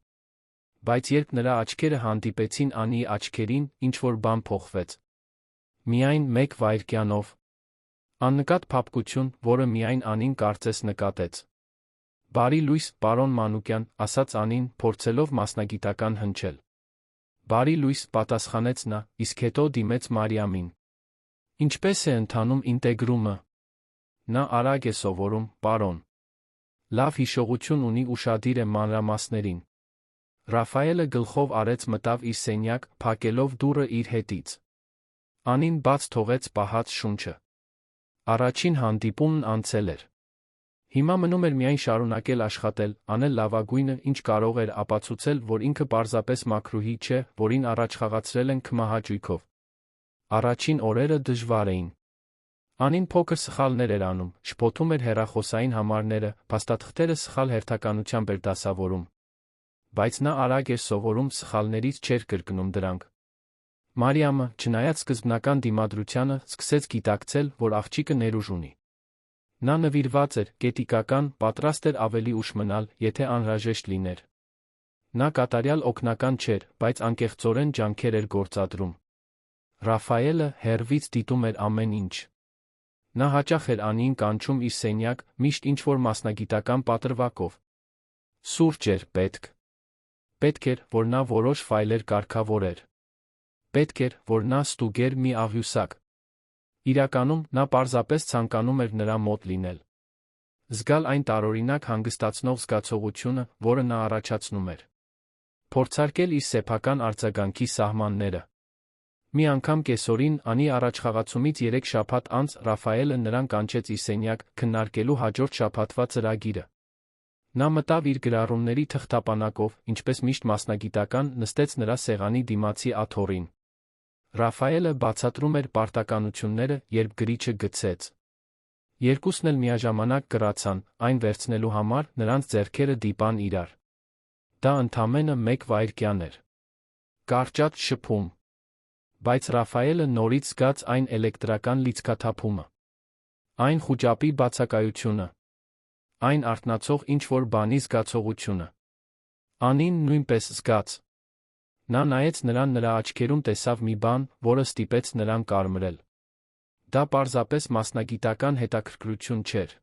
Բայց երբ նրա աչքերը հանդիպեցին Անիի աչքերին, ինչ-որ բան փոխվեց։ Միայն մեկ վայրկյանով։ Աննկատ փափկություն, որը միայն Անին կարծես նկատեց։ «Բարի լույս, պարոն Մանուկյան», ասաց Անին, փորձելով մասնագիտական հնչել։ «Բարի լույս», պատասխանեց նա, իսկ հետո դիմեց Մարիամին։ «Ինչպես է ընթանում ինտեգրումը»։ Նա արագ է սովորում, պարոն։ Լավ հիշողություն ունի, ուշադիր է մանրամասներին։ Ռաֆայելը գլխով արեց մտավ իր սենյակ, փակելով դուռը իր հետից։ Անին բաց թողեց պահած շունչը։ Առաջին հանդիպումն անցել էր։ Հիմա մնում էր միայն շարունակել աշխատել, անել լավագույնը, ինչ կարող էր, ապացուցել, որ ինքը պարզապես մաքրուհի չէ, որին առաջխաղացրել են քմահաճույքով։ Առաջին օրերը դժվար էին։ Անին փոքր սխալներ էր անում, շփոթում էր հեռախոսային համարները, փաստաթղթերը սխալ հերթականությամբ էր դասավորում։ Բայց նա արագ էր սովորում, սխալներից չէր կրկնում դրանք։ Մարիամը, չնայած սկզբնական դիմադրությանը, սկսեց գիտակցել, որ աղջիկը ներուժ ունի։ Նա նվիրված էր, կետիկական, պատրաստ էր ավելի ուշ մնալ, եթե անհրաժեշտ լիներ։ Նա կատարյալ օգնական չէր, բայց անկեղծորեն ջանքեր էր գործադրում։ Ռաֆայելը հեռվից դիտում էր ամեն ինչ։ Նա հաճախ էր Անիին կանչում իր սենյակ, միշտ ինչ-որ մասնագիտական պատրվակով։ Սուրճ էր պետք։ Պետք էր, որ նա որոշ ֆայլեր կարգավորեր։ Պետք էր, որ նա ստուգեր մի աղյուսակ։ Իրականում, նա պարզապես ցանկանում էր նրա մոտ լինել։ Զգալ այն տարօրինակ հանգստացնող զգացողությունը, որը նա առաջացնում էր։ Փորձարկել իր սեփական արձագանքի սահմանները։ Մի անգամ կեսօրին, Անի առաջխաղացումից 3 շաբաթ անց, Ռաֆայելը նրան կանչեց իր սենյակ, քննարկելու հաջորդ շաբաթվա ծրագիրը։ Նա մտավ իր գրառումների թղթապանակով, ինչպես միշտ մասնագիտական, նստեց նրա սեղանի դիմացի աթոռին։ Ռաֆայելը բացատրում էր պարտականությունները, երբ գրիչը գցեց։ Երկուսն էլ միաժամանակ կռացան, այն վերցնելու համար նրանց ձեռքերը դիպան իրար։ Դա ընդամենը 1 վայրկյան էր։ Կարճատ շփում։ Բայց Ռաֆայելը նորից զգաց այն էլեկտրական լիցքաթափումը։ Այն խուճապի բացակայությունը։ Այն արթնացող ինչ-որ բանի զգացողությունը։ Անին նույնպես զգաց։ Նա նայեց նրան, նրա աչքերում տեսավ մի բան, որը ստիպեց նրան կարմրել։ Դա պարզապես մասնագիտական հետաքրքրություն չէր։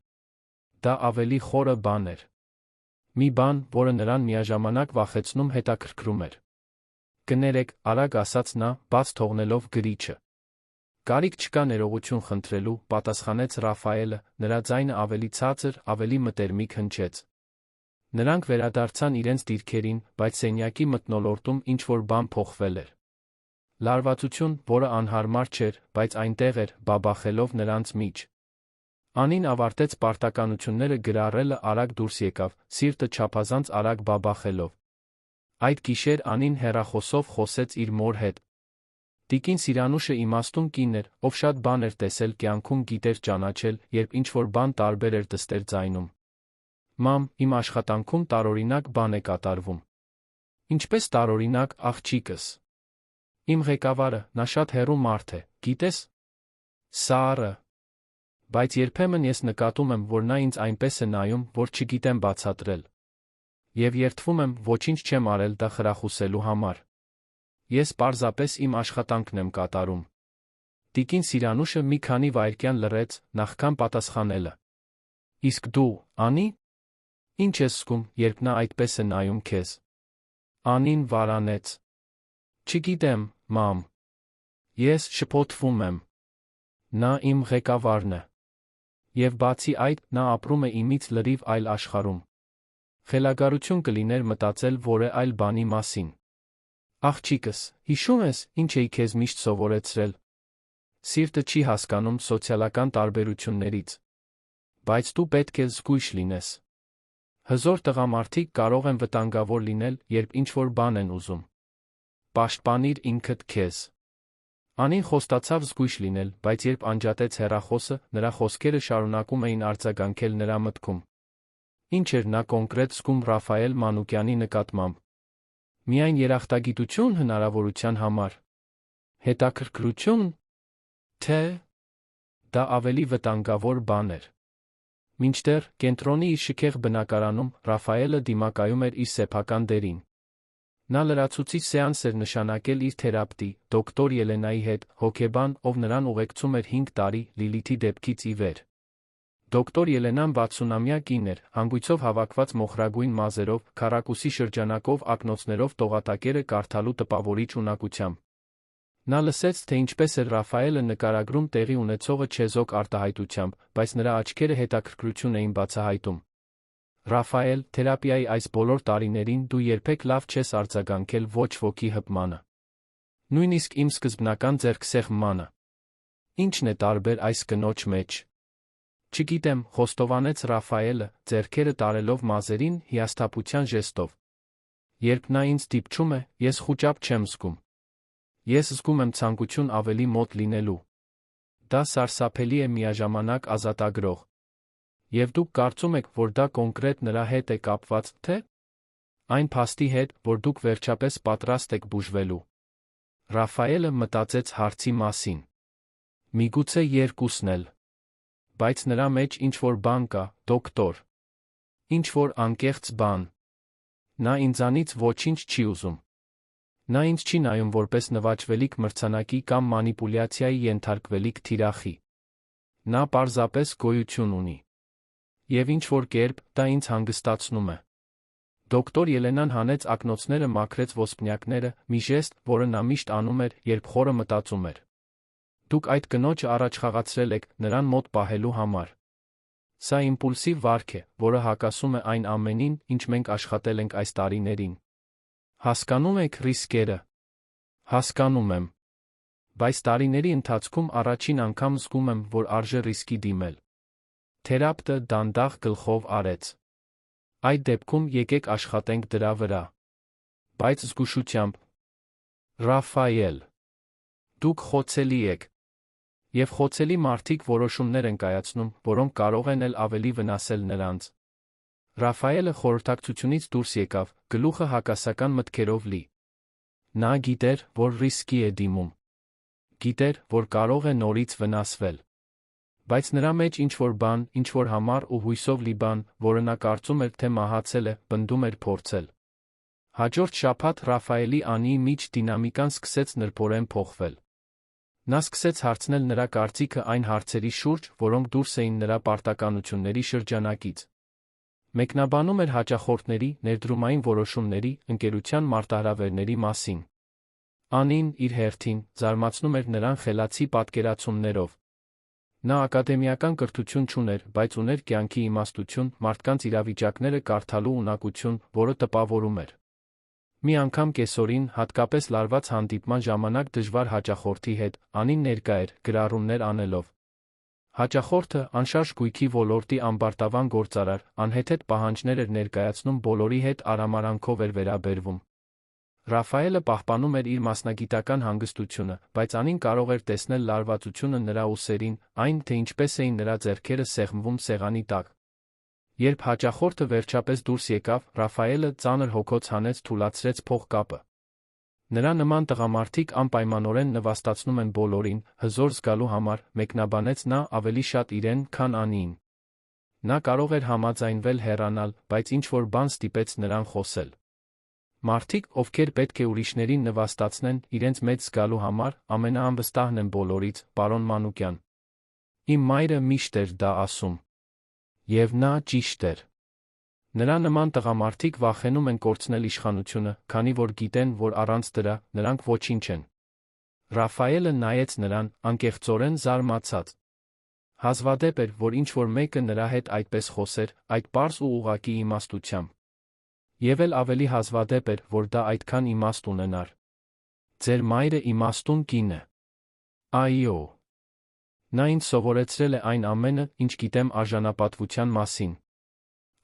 Դա ավելի խորը բան էր։ Մի բան, որը նրան միաժամանակ վախեցնում, հետաքրքրում էր։ Կներեք, արագ ասաց նա, բաց թողնելով գրիչը։ Կարիք չկա ներողություն խնդրելու, պատասխանեց Ռաֆայելը, նրա ձայնը ավելի ցածր, ավելի մտերմիկ հնչեց։ Նրանք վերադարձան իրենց դիրքերին, բայց սենյակի մթնոլորտում ինչ-որ բան փոխվել էր։ Լարվածություն, որը անհարմար չէր, բայց այնտեղ էր, բաբախելով նրանց մեջ։ Անին ավարտեց պարտականությունները գրառելը, արագ դուրս եկավ, սիրտը չափազանց արագ բաբախելով։ Այդ գիշեր Անին հեռախոսով խոսեց իր մոր հետ։ Տիկին Սիրանուշը իմաստուն կին էր, ով շատ բան էր տեսել կյանքում, գիտեր ճանաչել, երբ ինչ-որ բան տարբեր էր դստեր ձայնում։ Մամ, իմ աշխատանքում տարօրինակ բան է կատարվում։ Ինչպես տարօրինակ, աղջիկս։ Իմ ղեկավարը, նա շատ հեռու մարդ է, գիտես։ Սարը։ Բայց երբեմն ես նկատում եմ, որ նա ինձ այնպես է նայում, որ չգիտեմ բացատրել։ Եվ երդվում եմ, ոչինչ չեմ արել դա խրախուսելու համար։ Ես պարզապես իմ աշխատանքն եմ կատարում։ Տիկին Սիրանուշը մի քանի վայրկյան լռեց, նախքան պատասխանելը։ Իսկ դու, Անի, ինչ ես զգում, երբ նա այդպես է նայում քեզ։ Անին վարանեց։ Չգիտեմ, մամ։ Ես շփոթվում եմ։ Նա իմ ղեկավարն է։ Եվ բացի այդ, նա ապրում է իմից լրիվ այլ աշխարհում։ Խելագարություն կլիներ մտածել որևէ այլ բանի մասին։ Աղջիկս, հիշում ես, ինչ էի քեզ միշտ սովորեցրել։ Սիրտը չի հասկանում սոցիալական տարբերություններից։ Բայց դու պետք է զգույշ լինես։ Հզոր տղամարդիկ կարող են վտանգավոր լինել, երբ ինչ-որ բան են ուզում։ Պաշտպանիր ինքդ քեզ։ Անին խոստացավ զգույշ լինել, բայց երբ անջատեց հեռախոսը, նրա խոսքերը շարունակում էին արձագանքել նրա մտքում։ Ինչ էր նա կոնկրետ զգում Ռաֆայել Մանուկյանի նկատմամբ։ Միայն երախտագիտություն հնարավորության համար։ Հետաքրքրություն, թե դա ավելի վտանգավոր բան էր։ Մինչդեռ կենտրոնի իր շքեղ բնակարանում Ռաֆայելը դիմակայում էր իր սեփական դերին։ Նա լրացուցիչ սեանս էր նշանակել իր թերապևտի, դոկտոր Ելենայի հետ, հոգեբան, ով նրան ուղեկցում էր 5 տարի Լիլիթի դեպքից ի վեր։ Դոկտոր Ելենան 60-ամյա կին էր, հանգույցով հավաքված մոխրագույն մազերով, քառակուսի շրջանակով ակնոցներով տողատակերը կարդալու տպավորիչ ունակությամբ։ Նա լսեց, թե ինչպես էր Ռաֆայելը նկարագրում տեղի ունեցողը չեզոք արտահայտությամբ, բայց նրա աչքերը հետաքրքրություն էին բացահայտում։ Ռաֆայել, թերապիայի այս բոլոր տարիներին դու երբեք լավ չես արձագանքել ոչ ոքի հպմանը։ Նույնիսկ իմ սկզբնական ձեռքսեղմմանը։ Ինչն է տարբեր այս կնոջ մեջ։ Չգիտեմ, խոստովանեց Ռաֆայելը, ձեռքերը տարելով մազերին հիասթափության ժեստով։ Երբ նա ինձ դիպչում է, ես խուճապ չեմ զգում։ Ես զգում եմ ցանկություն ավելի մոտ լինելու։ Դա սարսափելի է միաժամանակ ազատագրող։ Եվ դուք կարծում եք, որ դա կոնկրետ նրա հետ է կապված, թե՞ այն փաստի հետ, որ դուք վերջապես պատրաստ եք բուժվելու։ Ռաֆայելը մտածեց հարցի մասին։ Միգուցե երկուսն էլ։ Բայց նրա մեջ ինչ-որ բան կա, դոկտոր։ Ինչ-որ անկեղծ բան։ Նա ինձանից ոչինչ չի ուզում։ Նա ինձ չի նայում որպես նվաճվելիք մրցանակի կամ մանիպուլյացիայի ենթարկվելիք թիրախի։ Նա պարզապես գոյություն ունի։ Եվ ինչ-որ կերպ դա ինձ հանգստացնում է։ Դոկտոր Ելենան հանեց ակնոցները, մաքրեց ոսպնյակները, մի ժեստ, որը նա միշտ անում էր, երբ խորը մտածում էր։ Դուք այդ կնոջը առաջխաղացրել եք նրան մոտ պահելու համար։ Սա իմպուլսիվ վարք է, որը հակասում է այն ամենին, ինչ մենք աշխատել ենք այս տարիներին։ Հասկանում եք ռիսկերը։ Հասկանում եմ։ Բայց տարիների ընթացքում առաջին անգամ զգում եմ, որ արժե ռիսկի դիմել։ Թերապևտը դանդաղ գլխով արեց։ Այդ դեպքում եկեք աշխատենք դրա վրա։ Բայց զգուշությամբ։ Ռաֆայել, դուք խոցելի եք։ Եվ խոցելի մարդիկ որոշումներ են կայացնում, որոնք կարող են էլ ավելի վնասել նրանց։ Ռաֆայելը խորհրդակցությունից դուրս եկավ, գլուխը հակասական մտքերով լի։ Նա գիտեր, որ ռիսկի է դիմում։ Գիտեր, որ կարող է նորից վնասվել։ Բայց նրա մեջ ինչ-որ բան, ինչ-որ համառ ու հույսով լի բան, որը նա կարծում էր, թե մահացել է, պնդում էր փորձել։ Հաջորդ շաբաթ Ռաֆայելի անիի միջ դինամիկան սկսեց նրբորեն փոխվել։ Նա սկսեց հարցնել նրա կարծիքը այն հարցերի շուրջ, որոնք դուրս էին նրա պարտականությունների շրջանակից։ Մեկնաբանում էր հաճախորդների, ներդրումային որոշումների, ընկերության մարտահրավերների մասին։ Անին, իր հերթին, զարմացնում էր նրան խելացի պատկերացումներով։ Նա ակադեմիական կրթություն չուներ, բայց ուներ կյանքի իմաստություն, մարդկանց իրավիճակները կարդալու ունակություն, որը տպավորում էր։ Մի անգամ կեսօրին, հատկապես լարված հանդիպման ժամանակ դժվար հաճախորդի հետ, Անին ներկա էր, գրառումներ անելով։ Հաճախորդը, անշարժ գույքի ոլորտի ամբարտավան գործարար, անհեթեթ պահանջներ էր ներկայացնում, բոլորի հետ արամարանքով էր վերաբերվում։ Ռաֆայելը պահպանում էր իր մասնագիտական հանգստությունը, բայց Անին կարող էր տեսնել լարվածությունը նրա ուսերին, այն, թե ինչպես էին նրա ձեռքերը սեղմվում սեղանի տակ։ Երբ հաճախորդը վերջապես դուրս եկավ, Ռաֆայելը ծանր հոգոց հանեց, թուլացրեց փողկապը։ Նրա նման տղամարդիկ անպայմանորեն նվաստացնում են բոլորին, հզոր զգալու համար, մեկնաբանեց նա ավելի շատ իրեն, քան Անիին։ Նա կարող էր համաձայնվել հեռանալ, բայց ինչ-որ բան ստիպեց նրան խոսել։ Մարդիկ, ովքեր պետք է ուրիշներին նվաստացնեն, իրենց մեծ զգալու համար, ամենաանվստահն են բոլորից, պարոն Մանուկյան։ Իմ մայրը միշտ էր դա ասում։ Եվ նա ճիշտ էր։ Նրա նման տղամարդիկ վախենում են կորցնել իշխանությունը, քանի որ գիտեն, որ առանց դրա, նրանք ոչինչ են։ Ռաֆայելը նայեց նրան, անկեղծորեն զարմացած։ Հազվադեպ էր, որ ինչ-որ մեկը նրա հետ այդպես խոսեր, այդ պարզ ու ուղղակի իմաստությամբ։ Եվ էլ ավելի հազվադեպ էր, որ դա այդքան իմաստ ունենար։ Ձեր մայրը իմաստուն կին է։ Այո։ Նա ինձ սովորեցրել է այն ամենը, ինչ գիտեմ արժանապատվության մասին։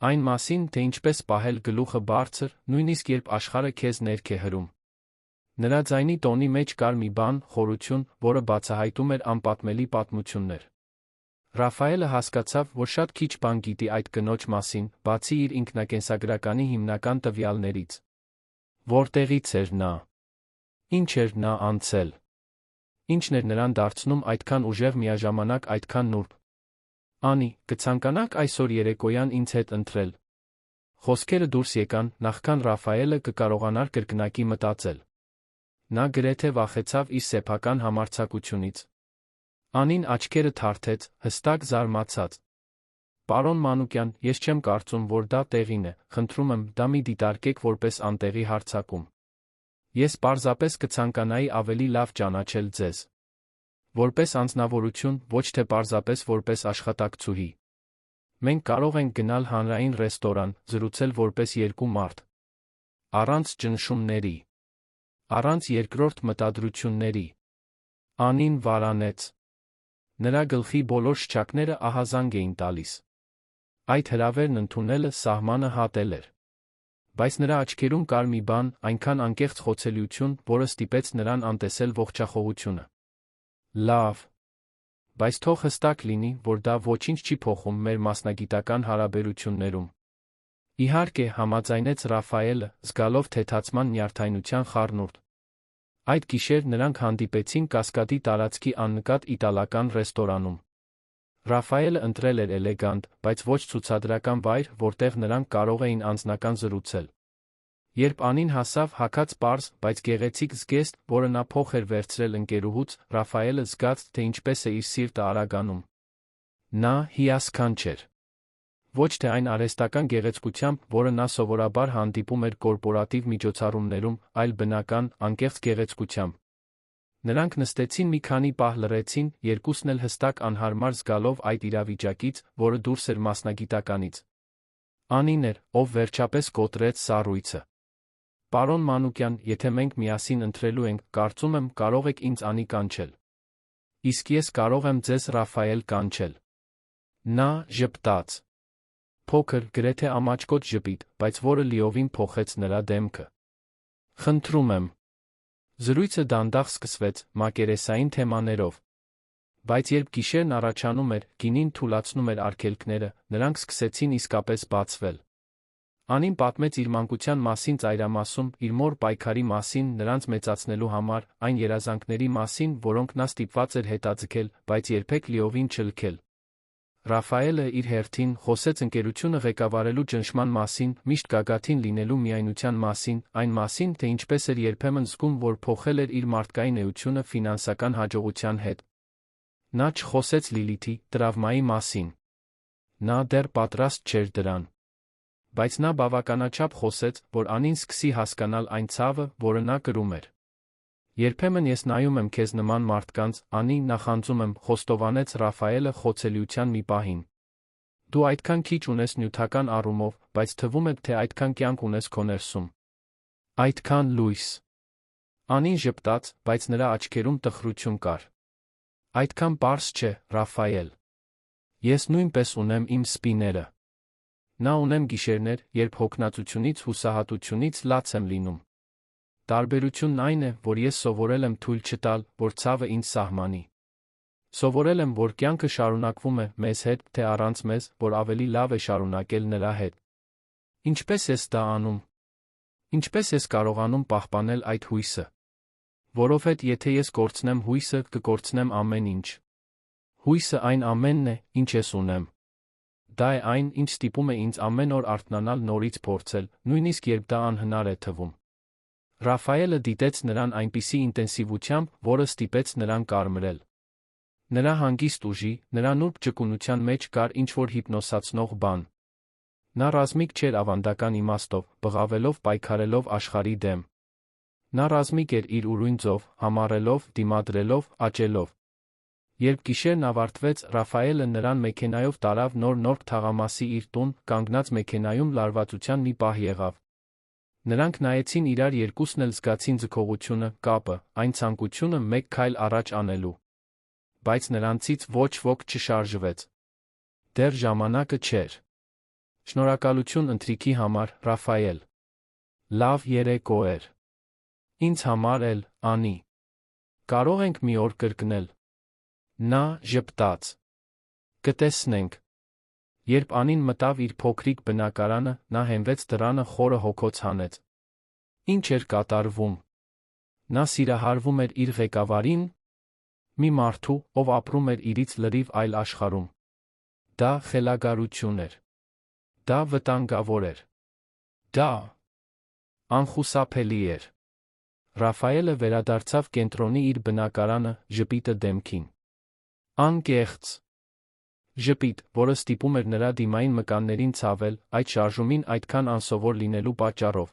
Այն մասին, թե ինչպես պահել գլուխը բարձր, նույնիսկ երբ աշխարհը քեզ ներք է հրում։ Նրա ձայնի տոնի մեջ կար մի բան, խորություն, որը բացահայտում էր անպատմելի պատմություններ։ Ռաֆայելը հասկացավ, որ շատ քիչ բան գիտի այդ կնոջ մասին, բացի իր ինքնակենսագրականի հիմնական տվյալներից։ Որտեղից էր նա։ Ինչ էր նա անցել։ Ինչն էր նրան դարձնում այդքան ուժեղ միաժամանակ այդքան նուրբ։ Անի, կցանկանաք այսօր երեկոյան ինձ հետ ընթրել։ Խոսքերը դուրս եկան, նախքան Ռաֆայելը կկարողանար կրկնակի մտածել։ Նա գրեթե վախեցավ իր սեփական համարձակությունից։ Անին աչքերը թարթեց, հստակ զարմացած։ Պարոն Մանուկյան, ես չեմ կարծում, որ դա տեղին է, խնդրում եմ, դա մի դիտարկեք որպես անտեղի հարձակում։ Ես պարզապես կցանկանայի ավելի լավ ճանաչել ձեզ։ Որպես անձնավորություն, ոչ թե պարզապես որպես աշխատակցուհի։ Մենք կարող ենք գնալ հանրային ռեստորան, զրուցել որպես երկու մարդ։ Առանց ճնշումների։ Առանց երկրորդ մտադրությունների։ Անին վարանեց։ Նրա գլխի բոլոր շչակները ահազանգ էին տալիս։ Այդ հրավերն ընդունելը սահմանը հատել էր։ Բայց նրա աչքերում կար մի բան, այնքան անկեղծ խոցելիություն, որը ստիպեց նրան անտեսել ողջախոհությունը։ Լավ։ Բայց թող հստակ լինի, որ դա ոչինչ չի փոխում մեր մասնագիտական հարաբերություններում։ Իհարկե, համաձայնեց Ռաֆայելը, զգալով թեթացման նյարդայնության խառնուրդ։ Այդ գիշեր նրանք հանդիպեցին Կասկադի տարածքի աննկատ իտալական ռեստորանում։ Ռաֆայելը ընտրել էր էլեգանտ, բայց ոչ ցուցադրական վայր, որտեղ նրանք կարող էին անձնական զրուցել։ Երբ Անին հասավ հագած պարզ, բայց գեղեցիկ զգեստ, որը նա փոխ էր վերցրել ընկերուհուց, Ռաֆայելը զգաց, թե ինչպես է իր սիրտը արագանում։ Նա հիասքանչ էր։ Ոչ թե այն արհեստական գեղեցկությամբ, որը նա սովորաբար հանդիպում էր կորպորատիվ միջոցառումներում, այլ բնական, անկեղծ գեղեցկությամբ։ Նրանք նստեցին մի քանի պահ լռեցին, երկուսն էլ հստակ անհարմար զգալով այդ իրավիճակից, որը դուրս էր մասնագիտականից։ Անին էր, ով վերջապես կոտրեց սառույցը։ Պարոն Մանուկյան, եթե մենք միասին ընթրելու ենք, կարծում եմ, կարող եք ինձ Անի կանչել։ Իսկ ես կարող եմ ձեզ Ռաֆայել կանչել։ Նա ժպտաց։ Փոքր, գրեթե ամաչկոտ ժպիտ, բայց որը լիովին փոխեց նրա դեմքը։ Խնդրում եմ։ Զրույցը դանդաղ սկսվեց, մակերեսային թեմաներով։ Բայց երբ գիշերն առաջանում էր, գինին թուլացնում էր արգելքները, նրանք սկսեցին իսկապես բացվել։ Անին պատմեց իր մանկության մասին ծայրամասում, իր մոր պայքարի մասին նրանց մեծացնելու համար, այն երազանքների մասին, որոնք նա ստիպված էր հետաձգել, բայց երբեք լիովին չլքել։ Ռաֆայելը իր հերթին խոսեց ընկերությունը ղեկավարելու ճնշման մասին, միշտ գագաթին լինելու միայնության մասին, այն մասին, թե ինչպես էր երբեմն զգում, որ փոխել էր իր մարդկային էությունը ֆինանսական հաջողության հետ։ Նա չխոսեց Լիլիթի տրավմայի մասին։ Նա դեռ պատրաստ չէր դրան։ Բայց նա բավականաչափ խոսեց, որ Անին սկսի հասկանալ այն ցավը, որը նա կրում էր։ Երբեմն ես նայում եմ քեզ նման մարդկանց, Անի, նախանձում եմ, խոստովանեց Ռաֆայելը խոցելիության մի պահին։ Դու այդքան քիչ ունես նյութական առումով, բայց թվում է, թե այդքան կյանք ունես քո ներսում։ Այդքան լույս։ Անին ժպտաց, բայց նրա աչքերում տխրություն կար։ Այդքան պարզ չէ, Ռաֆայել։ Ես նույնպես ունեմ իմ սպիները։ Նա ունեմ գիշերներ, երբ հոգնածությունից, հուսահատությունից լաց եմ լինում։ Տարբերությունն այն է, որ ես սովորել եմ թույլ չտալ, որ ցավը ինձ սահմանի։ Սովորել եմ, որ կյանքը շարունակվում է մեզ հետ, թե առանց մեզ, որ ավելի լավ է շարունակել նրա հետ։ Ինչպես ես դա անում։ Ինչպես ես կարողանում պահպանել այդ հույսը։ Որովհետև եթե ես կորցնեմ հույսը, կկորցնեմ ամեն ինչ։ Հույսը այն ամենն է, ինչ ես ունեմ։ Դա է այն, ինչ ստիպում է ինձ ամեն օր արթնանալ, նորից փորձել, նույնիսկ երբ դա անհնար է թվում։ Ռաֆայելը դիտեց նրան այնպիսի ինտենսիվությամբ, որը ստիպեց նրան կարմրել։ Նրա հանգիստ ուժի, նրա նուրբ ճկունության մեջ կար ինչ-որ հիպնոսացնող բան։ Նա ռազմիկ չէր ավանդական իմաստով, բղավելով, պայքարելով աշխարհի դեմ։ Նա ռազմիկ էր իր ուրույն ձով, համառելով, դիմադրելով, աճելով։ Երբ գիշերն ավարտվեց, Ռաֆայելը նրան մեքենայով տարավ նոր թաղամասի իր տուն, կանգնած մեքենայում լարվածության մի պահ եղավ։ Նրանք նայեցին իրար, երկուսն էլ զգացին ձգողությունը, կապը, այն ցանկությունը մեկ քայլ առաջ անելու։ Բայց նրանցից ոչ ոք չշարժվեց։ Դեռ ժամանակը չէր։ Շնորհակալություն ընթրիքի համար, Ռաֆայել։ Լավ երեկո էր։ Ինձ համար էլ, Անի։ Կարող ենք մի օր կրկնել։ Նա ժպտաց։ Կտեսնենք։ Երբ Անին մտավ իր փոքրիկ բնակարանը, նա հենվեց դռանը խորը հոգոց հանեց։ Ինչ էր կատարվում։ Նա սիրահարվում էր իր ղեկավարին, մի մարդու, ով ապրում էր իրից լրիվ այլ աշխարհում։ Դա խելագարություն էր։ Դա վտանգավոր էր։ Դա անխուսափելի էր։ Ռաֆայելը վերադարձավ կենտրոնի իր բնակարանը, ժպիտը դեմքին։ Անկեղծ ժպիտ, որը ստիպում էր նրա դիմային մկաններին ցավել, այդ շարժումին այդքան անսովոր լինելու պատճառով։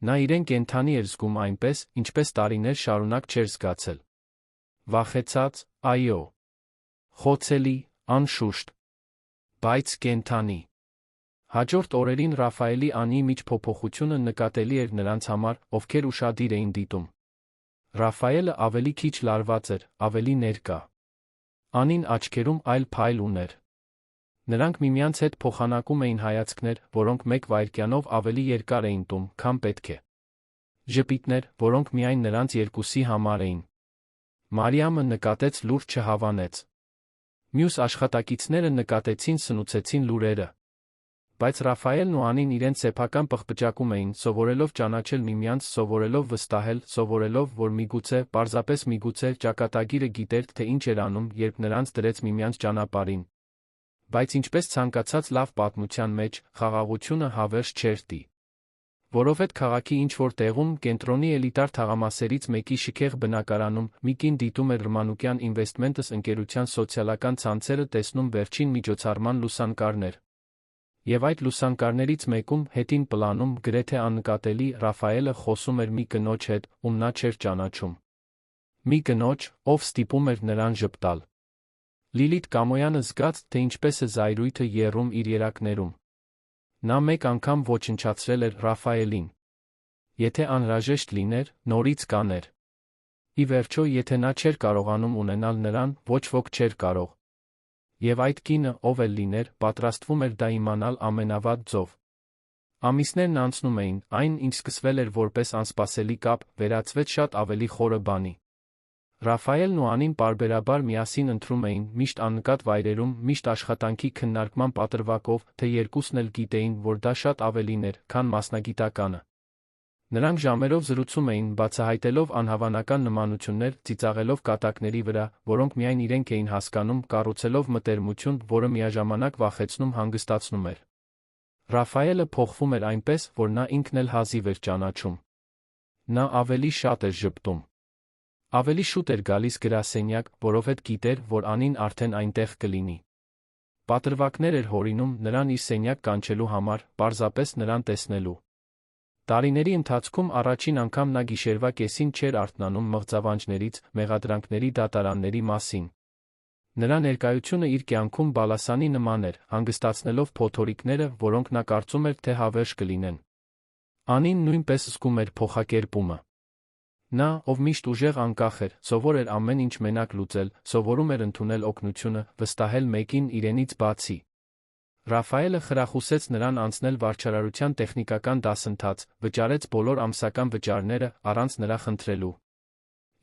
Նա իրեն կենդանի էր զգում այնպես, ինչպես տարիներ շարունակ չէր զգացել։ Վախեցած, այո։ Խոցելի, անշուշտ։ Բայց կենդանի։ Հաջորդ օրերին Ռաֆայելի Անիի մեջ փոփոխությունը նկատելի էր նրանց համար, ովքեր ուշադիր էին դիտում։ Ռաֆայելը ավելի քիչ լարված էր, ավելի ներկա։ Անին աչքերում այլ փայլ ուներ։ Նրանք միմյանց հետ փոխանակում էին հայացքներ, որոնք մեկ վայրկյանով ավելի երկար էին տում, քան պետք է։ Ժպիտներ, որոնք միայն նրանց երկուսի համար էին։ Մարիամը նկատեց լուրջ չհավանեց։ Մյուս աշխատակիցները նկատեցին սնուցեցին լուրերը։ Բայց Ռաֆայելն ու Անին իրենց սեփական պղպջակում էին, սովորելով ճանաչել միմյանց, սովորելով վստահել, սովորելով, որ միգուցե, պարզապես միգուցե, ճակատագիրը գիտեր, թե ինչ էր անում, երբ նրանց դրեց միմյանց ճանապարհին։ Բայց ինչպես ցանկացած լավ պատմության մեջ, խաղաղությունը հավերժ չէր տի։ Որովհետև քաղաքի ինչ-որ տեղում, կենտրոնի էլիտար թաղամասերից մեկի շքեղ բնակարանում, մի կին դիտում էր Ռմանուկյան Investments ընկերության սոցիալական ցանցերը տեսնում վերջին միջոցառման լուսանկարներ։ Եվ այդ լուսանկարներից մեկում, հետին պլանում, գրեթե աննկատելի, Ռաֆայելը խոսում էր մի կնոջ հետ, ում նա չէր ճանաչում։ Մի կնոջ, ով ստիպում էր նրան ժպտալ։ Լիլիթ Կամոյանը զգաց, թե ինչպես է զայրույթը եռում իր երակներում։ Նա մեկ անգամ ոչնչացրել էր Ռաֆայելին։ Եթե անհրաժեշտ լիներ, նորից կաներ։ Ի վերջո, եթե նա չէր կարողանում ունենալ նրան, ոչ ոք չէր կարող։ Եվ այդ կինը, ով էլ լիներ, պատրաստվում էր դա իմանալ ամենավատ ձով։ Ամիսներն անցնում էին, այն, ինչ սկսվել էր որպես անսպասելի կապ, վերածվեց շատ ավելի խորը բանի։ Ռաֆայելն ու Անին պարբերաբար միասին ընթրում էին, միշտ աննկատ վայրերում, միշտ աշխատանքի քննարկման պատրվակով, թե երկուսն էլ գիտեին, որ դա շատ ավելին էր, քան մասնագիտականը։ Նրանք ժամերով զրուցում էին, բացահայտելով անհավանական նմանություններ, ծիծաղելով կատակների վրա, որոնք միայն իրենք էին հասկանում, կառուցելով մտերմություն, որը միաժամանակ վախեցնում հանգստացնում էր։ Ռաֆայելը փոխվում էր այնպես, որ նա ինքն էլ հազիվ էր ճանաչում։ Նա ավելի շատ էր ժպտում։ Ավելի շուտ էր գալիս գրասենյակ, որովհետև գիտեր, որ Անին արդեն այնտեղ կլինի։ Պատրվակներ էր հորինում նրան իր սենյակ կանչելու համար, պարզապես նրան տեսնելու։ Տարիների ընթացքում առաջին անգամ նա գիշերվա կեսին չէր արթնանում մղձավանջներից, մեղադրանքների դատարանների մասին։ Նրա ներկայությունը իր կյանքում բալասանի նման էր, հանգստացնելով փոթորիկները, որոնք նա կարծում էր, թե հավերժ կլինեն։ Անին նույնպես զգում էր փոխակերպումը։ Նա, ով միշտ ուժեղ անկախ էր, սովոր էր ամեն ինչ մենակ լուծել, սովորում էր ընդունել օգնությունը, վստահել մեկին իրենից բացի։ Ռաֆայելը խրախուսեց նրան անցնել վարչարարության տեխնիկական դասընթաց, վճարեց բոլոր ամսական վճարները, առանց նրա խնդրելու։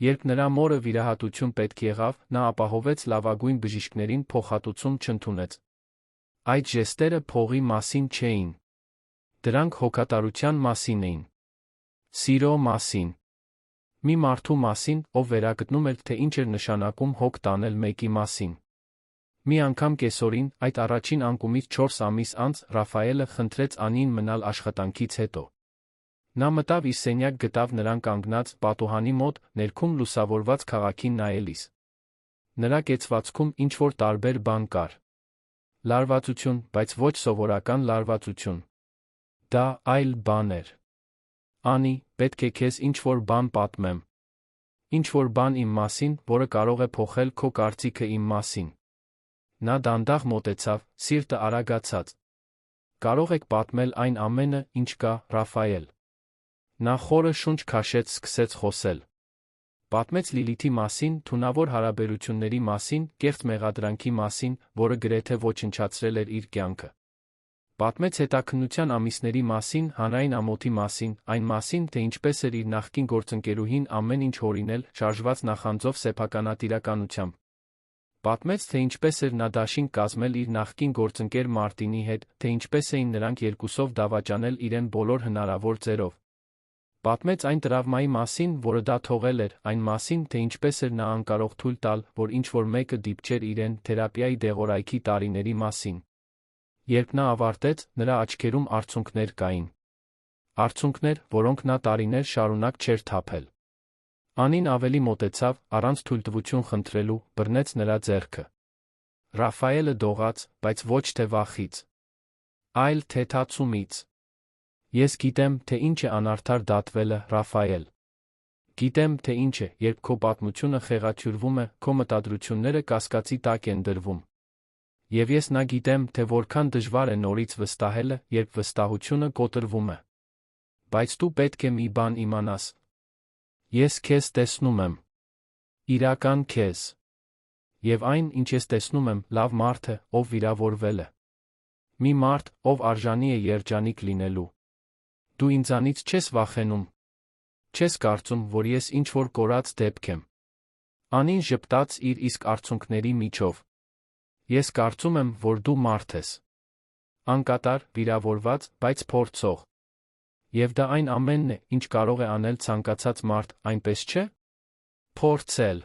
Երբ նրա մորը վիրահատություն պետք եղավ, նա ապահովեց լավագույն բժիշկներին փոխհատուցում չընդունեց։ Այդ ժեստերը փողի մասին չէին։ Դրանք հոգատարության մասին էին։ Սիրո մասին։ Մի մարդու մասին, ով վերագտնում էր, թե ինչ էր նշանակում հոգ տանել մեկի մասին։ Մի անգամ կեսօրին, այդ առաջին անկումից 4 ամիս անց, Ռաֆայելը խնդրեց Անին մնալ աշխատանքից հետո։ Նա մտավ իր սենյակ, գտավ նրան կանգնած, պատուհանի մոտ, ներքում լուսավորված քաղաքին նայելիս։ Նրա կեցվածքում ինչ-որ տարբեր բան կար։ Լարվածություն, բայց ոչ սովորական լարվածություն։ Դա այլ բան էր։ Անի, պետք է քեզ ինչ-որ բան պատմեմ։ Ինչ-որ բան իմ մասին, որը կարող է փոխել քո կարծիքը իմ մասին։ Նա դանդաղ մոտեցավ, սիրտը արագացած։ Կարող եք պատմել այն ամենը, ինչ կա, Ռաֆայել։ Նա խորը շունչ քաշեց, սկսեց խոսել։ Պատմեց Լիլիթի մասին, թունավոր հարաբերությունների մասին, կեղծ մեղադրանքի մասին, որը գրեթե ոչնչացրել էր իր կյանքը։ Պատմեց հետաքննության ամիսների մասին, հանրային ամոթի մասին, այն մասին, թե ինչպես էր իր նախկին գործընկերուհին ամեն ինչ հորինել, շարժված նախանձով սեփականատիրականությամբ։ Պատմեց, թե ինչպես էր նա դաշինք կազմել իր նախկին գործընկեր Մարտինի հետ, թե ինչպես էին նրանք երկուսով դավաճանել իրեն բոլոր հնարավոր ձերով։ Պատմեց այն տրավմայի մասին, որը դա թողել էր, այն մասին, թե ինչպես էր նա անկարող թույլ տալ, որ ինչ-որ մեկը դիպչեր իրեն, թերապիայի դեղորայքի տարիների մասին։ Երբ նա ավարտեց, նրա աչքերում արցունքներ կային։ Արցունքներ, որոնք նա տարիներ շարունակ չէր թափել։ Անին ավելի մոտեցավ, առանց թույլտվություն խնդրելու, բռնեց նրա ձեռքը։ Ռաֆայելը դողաց, բայց ոչ թե վախից, այլ թեթացումից։ Ես գիտեմ, թե ինչ է անարդար դատվելը, Ռաֆայել։ Գիտեմ, թե ինչ է, երբ քո պատմությունը խեղաթյուրվում է, քո մտադրությունները կասկածի տակ են դրվում։ Եվ ես նա գիտեմ, թե որքան դժվար է նորից վստահելը, երբ վստահությունը կոտրվում է։ Բայց դու պետք է մի բան իմանաս։ Ես քեզ տեսնում եմ։ Իրական քեզ։ Եվ այն, ինչ ես տեսնում եմ, լավ մարդ է, ով վիրավորվել է։ Մի մարդ, ով արժանի է երջանիկ լինելու։ Դու ինձանից չես վախենում։ Չես կարծում, որ ես ինչ-որ կորած դեպք եմ։ Անին ժպտաց իր իսկ արցունքների միջով։ Ես կարծում եմ, որ դու մարդ ես։ Անկատար, վիրավորված, բայց փորձող։ Եվ դա այն ամենն է, ինչ կարող է անել ցանկացած մարդ, այնպես չէ՞։ Փորձել։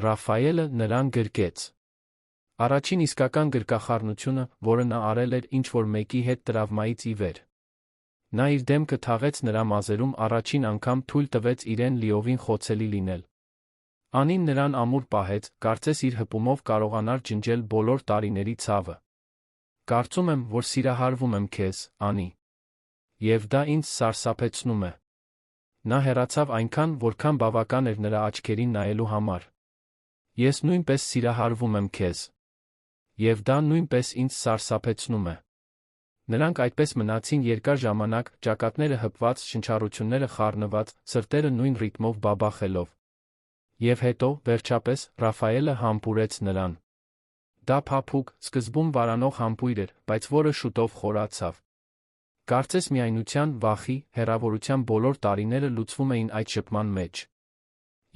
Ռաֆայելը նրան գրկեց։ Առաջին իսկական գրկախառնությունը, որը նա արել էր ինչ-որ մեկի հետ տրավմայից ի վեր։ Նա իր դեմքը թաղեց նրա մազերում, առաջին անգամ թույլ տվեց իրեն լիովին խոցելի լինել։ Անին նրան ամուր պահեց, կարծես իր հպումով կարողանար ջնջել բոլոր տարիների ցավը։ Կարծում եմ, որ սիրահարվում եմ քեզ, Անի։ Եվ դա ինձ սարսափեցնում է։ Նա հեռացավ այնքան, որքան բավական էր նրա աչքերին նայելու համար։ Ես նույնպես սիրահարվում եմ քեզ։ Եվ դա նույնպես ինձ սարսափեցնում է։ Նրանք այդպես մնացին երկար ժամանակ, ճակատները հպված, շնչառությունները խառնված, սրտերը նույն ռիթմով բաբախելով։ Եվ հետո, վերջապես, Ռաֆայելը համբուրեց նրան։ Դա փափուկ, սկզբում վարանող համբույր էր, բայց որը շուտով խորացավ։ Կարծես միայնության, վախի, հեռավորության բոլոր տարիները լուծվում էին այդ շփման մեջ։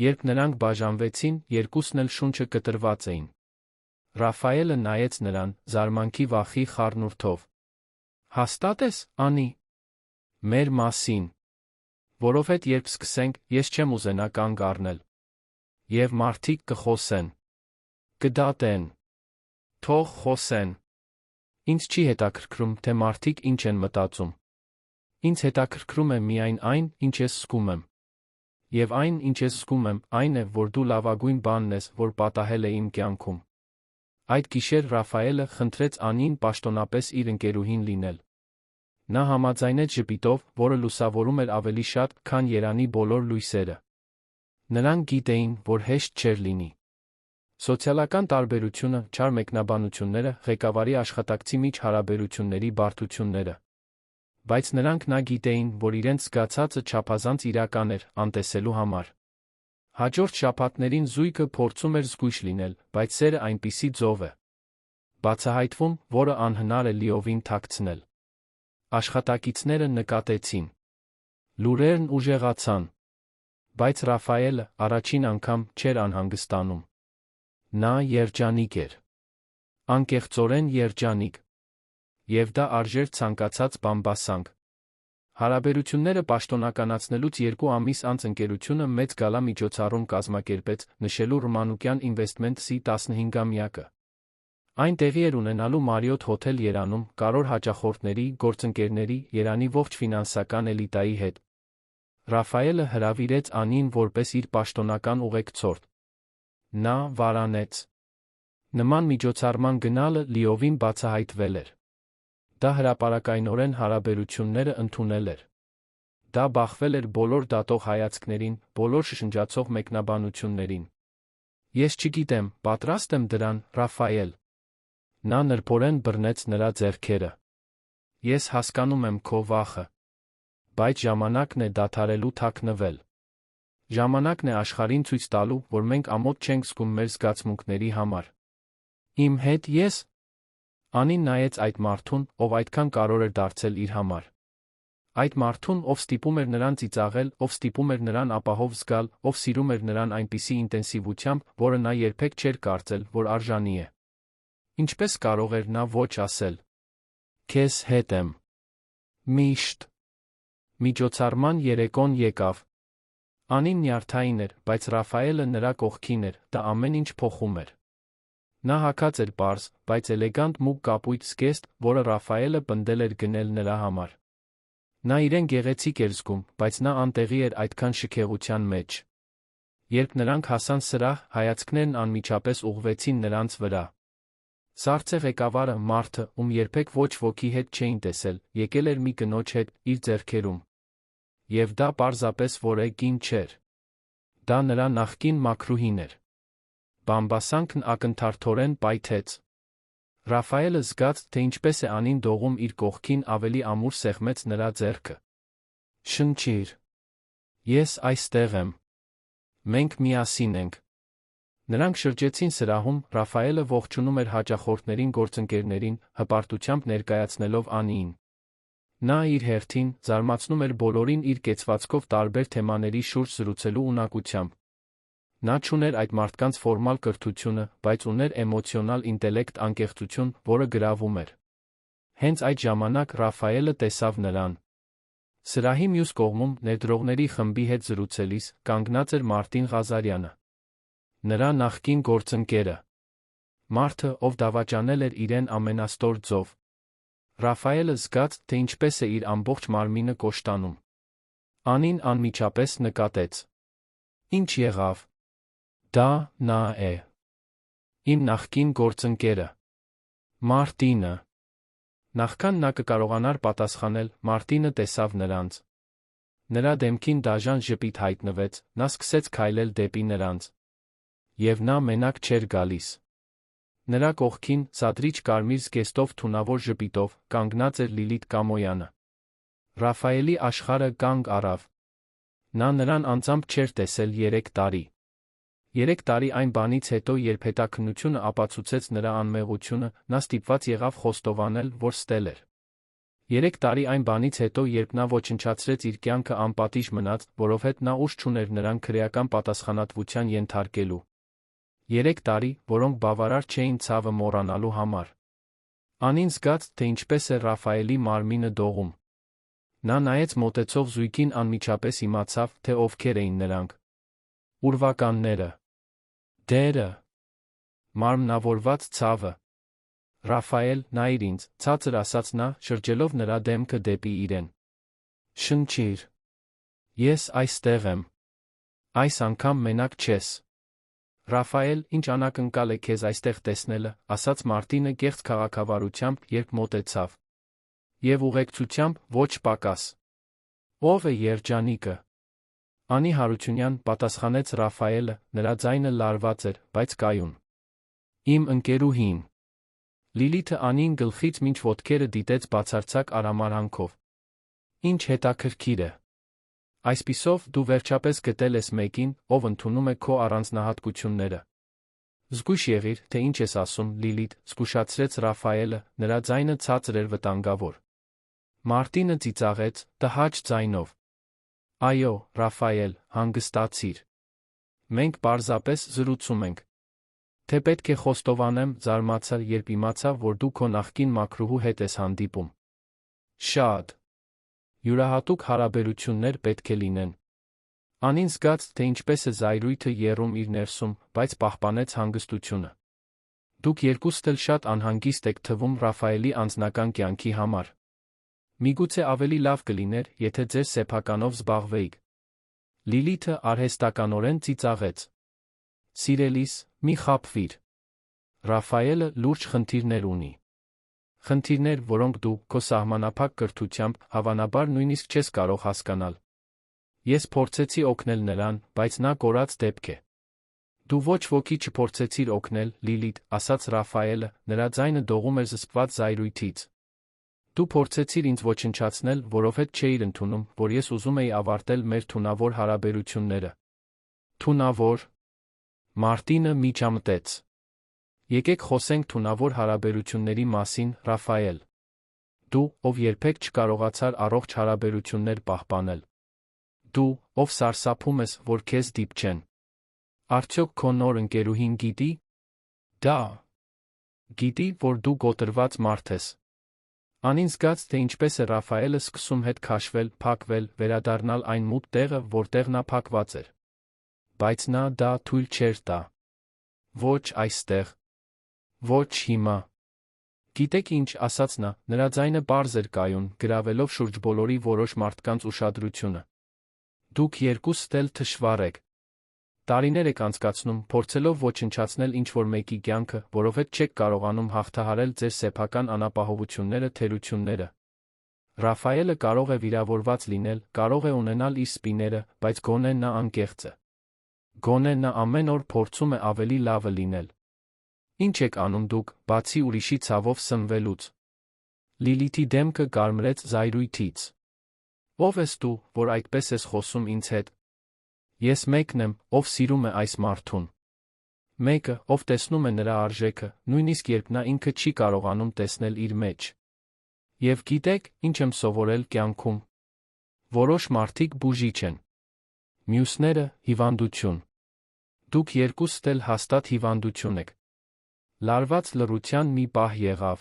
Երբ նրանք բաժանվեցին, երկուսն էլ շունչը կտրված էին։ Ռաֆայելը նայեց նրան, զարմանքի վախի խառնուրդով։ Հաստատ ես, Անի։ Մեր մասին։ Որովհետև երբ սկսենք, ես չեմ ուզենա կանգ առնել։ Եվ մարդիկ կխոսեն։ Կդատեն։ Թող խոսեն։ Ինձ չի հետաքրքրում, թե մարդիկ ինչ են մտածում։ Ինձ հետաքրքրում է միայն այն, ինչ ես զգում եմ։ Եվ այն, ինչ ես զգում եմ, այն է, որ դու լավագույն բանն ես, որ պատահել է իմ կյանքում։ Այդ գիշեր Ռաֆայելը խնդրեց Անին պաշտոնապես իր ընկերուհին լինել։ Նա համաձայնեց ժպիտով, որը լուսավորում էր ավելի շատ, քան Երանի բոլոր լույսերը։ Նրանք գիտեին, որ հեշտ չէր լինի։ Սոցիալական տարբերությունը, չար մեկնաբանությունները, ղեկավարի աշխատակցի միջ հարաբերությունների բարդությունները։ Բայց նրանք նա գիտեին, որ իրենց զգացածը չափազանց իրական էր, անտեսելու համար։ Հաջորդ շաբաթներին զույգը փորձում էր զգույշ լինել, բայց սերը այնպիսի ձով է բացահայտվում, որը անհնար է լիովին թաքցնել։ Աշխատակիցները նկատեցին։ Լուրերն ուժեղացան։ Բայց Ռաֆայելը առաջին անգամ չէր անհանգստանում։ Նա երջանիկ էր։ Անկեղծորեն երջանիկ։ Եվ դա արժեր ցանկացած բամբասանք։ Հարաբերությունները պաշտոնականացնելուց 2 ամիս անց ընկերությունը մեծ գալա միջոցառում կազմակերպեց, նշելու Ռմանուկյան Ինվեստմենթսի 15-ամյակը։ Այն տեղի էր ունենալու Մարիոթ հոթել Երանում, կարևոր հաճախորդների, գործընկերների, Երանի ողջ ֆինանսական էլիտայի հետ։ Ռաֆայելը հրավիրեց Անին որպես իր պաշտոնական ուղեկցորդ։ Նա վարանեց։ Նման միջոցառման գնալը լիովին բացահայտվել էր։ Դա հրապարակայնորեն հարաբերությունները ընդունել էր։ Դա բախվել էր բոլոր դատող հայացքներին, բոլոր շշնջացող մեկնաբանություններին։ Ես չգիտեմ, պատրաստ եմ դրան, Ռաֆայել։ Նա նրբորեն բռնեց նրա ձեռքերը։ Ես հասկանում եմ քո վախը։ Բայց ժամանակն է դադարելու թաքնվել։ Ժամանակն է աշխարհին ցույց տալու, որ մենք ամոթ չենք զգում մեր զգացմունքների համար։ Իմ հետ ես։ Անին նայեց այդ մարդուն, ով այդքան կարևոր էր դարձել իր համար։ Այդ մարդուն, ով ստիպում էր նրան ծիծաղել, ով ստիպում էր նրան ապահով զգալ, ով սիրում էր նրան այնպիսի ինտենսիվությամբ, որը նա երբեք չէր կարծել, որ արժանի է։ Ինչպես կարող էր նա ոչ ասել. «Քեզ հետ եմ»։ Միշտ։ Միջոցառման երեկոն եկավ։ Անին նյարդային էր, բայց Ռաֆայելը նրա կողքին էր, դա ամեն ինչ փոխում էր։ Նա հագած էր պարզ, բայց էլեգանտ մուգ կապույտ զգեստ, որը Ռաֆայելը պնդել էր գնել նրա համար։ Նա իրեն գեղեցիկ էր զգում, բայց նա անտեղի էր այդքան շքեղության մեջ։ Երբ նրանք հասան սրահ, հայացքներն անմիջապես ուղղվեցին նրանց վրա։ Սառցե ղեկավարը, մարդը, ում երբեք ոչ ոքի հետ չէին տեսել, եկել էր մի կնոջ հետ, իր ձեռքերում։ Եվ դա պարզապես որե կին չէր։ Դա նրա նախկին մաքրուհին էր։ Բամբասանքն ակնթարթորեն պայթեց։ Ռաֆայելը զգաց, թե ինչպես է Անին դողում իր կողքին, ավելի ամուր սեղմեց նրա ձեռքը։ Շնչիր։ Ես այստեղ եմ։ Մենք միասին ենք։ Նրանք շրջեցին սրահում, Ռաֆայելը ողջունում էր հաճախորդներին, գործընկերներին, հպարտությամբ ներկայացնելով Անիին։ Նա իր հերթին զարմացնում էր բոլորին իր կեցվածքով տարբեր թեմաների շուրջ զրուցելու ունակությամբ։ Նա չուներ այդ մարդկանց ֆորմալ կրթությունը, բայց ուներ էմոցիոնալ ինտելեկտ, անկեղծություն, որը գրավում էր։ Հենց այդ ժամանակ Ռաֆայելը տեսավ նրան։ Սրահի մյուս կողմում, ներդրողների խմբի հետ զրուցելիս, կանգնած էր Մարտին Ղազարյանը։ Նրա նախկին գործընկերը։ Մարդը, ով դավաճանել էր իրեն ամենաստոր ձով։ Ռաֆայելը զգաց, թե ինչպես է իր ամբողջ մարմինը կոշտանում։ Անին անմիջապես նկատեց. Ինչ եղավ։ Դա նա է։ Իմ նախկին գործընկերը։ Մարտինը։ Նախքան նա կկարողանար պատասխանել, Մարտինը տեսավ նրանց։ Նրա դեմքին դաժան ժպիտ հայտնվեց, նա սկսեց քայլել դեպի նրանց։ Եվ նա մենակ չէր գալիս։ Նրա կողքին, սադրիչ կարմիր զգեստով թունավոր ժպիտով, կանգնած էր Լիլիթ Կամոյանը։ Ռաֆայելի աշխարհը կանգ առավ։ Նա նրան անձամբ չէր տեսել 3 տարի։ 3 տարի այն բանից հետո, երբ հետաքննությունը ապացուցեց նրա անմեղությունը, նա ստիպված եղավ խոստովանել, որ ստել էր։ 3 տարի այն բանից հետո, երբ նա ոչնչացրեց իր կյանքը, անպատիժ մնաց, որովհետև նա ուժ չուներ նրան քրեական պատասխանատվության ենթարկելու։ 3 տարի, որոնք բավարար չէին ցավը մոռանալու համար։ Անին զգաց, թե ինչպես է Ռաֆայելի մարմինը դողում։ Նա նայեց մոտեցող զույգին, անմիջապես իմացավ, թե ովքեր էին նրանք։ Ուրվականները։ Դերը։ Մարմնավորված ցավը։ Ռաֆայել, նայիր ինձ, ցածր ասաց նա, շրջելով նրա դեմքը դեպի իրեն։ Շնչիր։ Ես այստեղ եմ։ Այս անգամ մենակ չես։ Ռաֆայել, ինչ անակնկալ է քեզ այստեղ տեսնելը, ասաց Մարտինը կեղծ քաղաքավարությամբ, երբ մոտեցավ։ Եվ ուղեկցությամբ, ոչ պակաս։ Ո՞վ է երջանիկը։ Անի Հարությունյան, պատասխանեց Ռաֆայելը, նրա ձայնը լարված էր, բայց կայուն։ Իմ ընկերուհին։ Լիլիթը Անին գլխից մինչ ոտքերը դիտեց բացարձակ արամարանքով։ Ինչ հետաքրքիր է։ Այսպիսով, դու վերջապես գտել ես մեկին, ով ընդունում է քո առանձնահատկությունները։ Զգույշ եղիր, թե ինչ ես ասում, Լիլիթ, զգուշացրեց Ռաֆայելը, նրա ձայնը ցածր էր, վտանգավոր։ Մարտինը ծիծաղեց, տհաճ ձայնով։ Այո, Ռաֆայել, հանգստացիր։ Մենք պարզապես զրուցում ենք։ Թե պետք է խոստովանեմ, զարմացա, երբ իմացա, որ դու քո նախկին մաքրուհու հետ ես հանդիպում։ Շատ։ Յուրահատուկ հարաբերություններ պետք է լինեն։ Անին զգաց, թե ինչպես է զայրույթը եռում իր ներսում, բայց պահպանեց հանգստությունը։ Դուք երկուստ էլ շատ անհանգիստ եք թվում Ռաֆայելի անձնական կյանքի համար։ Միգուցե ավելի լավ կլիներ, եթե ձեր սեփականով զբաղվեիք։ Լիլիթը արհեստականորեն ծիծաղեց։ Սիրելիս, մի խաբվիր։ Ռաֆայելը լուրջ խնդիրներ ունի։ Խնդիրներ, որոնք դու, քո սահմանափակ կրթությամբ, հավանաբար նույնիսկ չես կարող հասկանալ։ Ես փորձեցի օգնել նրան, բայց նա կորած դեպք է։ Դու ոչ ոքի չփորձեցիր օգնել, Լիլիթ, ասաց Ռաֆայելը, նրա ձայնը դողում էր զսպված զայրույթից։ Դու փորձեցիր ինձ ոչնչացնել, որովհետև չէիր ընդունում, որ ես ուզում էի ավարտել մեր թունավոր հարաբերությունները։ Թունավոր։ Մարտինը միջամտեց։ Եկեք խոսենք թունավոր հարաբերությունների մասին, Ռաֆայել։ Դու, ով երբեք չկարողացար առողջ հարաբերություններ պահպանել։ Դու, ով սարսափում ես, որ քեզ դիպչեն։ Արդյոք քո նոր ընկերուհին գիտի։ Դա գիտի, որ դու կոտրված մարդ ես։ Անին զգաց, թե ինչպես է Ռաֆայելը սկսում հետ քաշվել, փակվել, վերադառնալ այն մութ տեղը, որտեղ նա փակված էր։ Բայց նա դա թույլ չէր տա։ Ոչ այստեղ։ Ոչ հիմա։ Գիտեք ինչ, ասաց նա, նրա ձայնը պարզ էր կայուն, գրավելով շուրջ բոլորի որոշ մարդկանց ուշադրությունը։ Դուք երկուսդ էլ թշվառ եք։ Տարիներ եք անցկացնում, փորձելով ոչնչացնել ինչ-որ մեկի կյանքը, որովհետև չեք կարողանում հաղթահարել ձեր սեփական անապահովությունները, թերությունները։ Ռաֆայելը կարող է վիրավորված լինել, կարող է ունենալ իր սպիները, բայց գոնե նա անկեղծ է։ Գոնե նա ամեն օր փորձում է ավելի լավը լինել։ Ինչ եք անում դուք, բացի ուրիշի ցավով սնվելուց։ Լիլիթի դեմքը կարմրեց զայրույթից։ Ով ես դու, որ այդպես ես խոսում ինձ հետ։ Ես մեկն եմ, ով սիրում է այս մարդուն։ Մեկը, ով տեսնում է նրա արժեքը, նույնիսկ երբ նա ինքը չի կարողանում տեսնել իր մեջ։ Եվ գիտեք, ինչ եմ սովորել կյանքում։ Որոշ մարդիկ բուժիչ են։ Մյուսները՝ հիվանդություն։ Դուք երկուսդ էլ հաստատ հիվանդություն եք։ Լարված լռության մի պահ եղավ։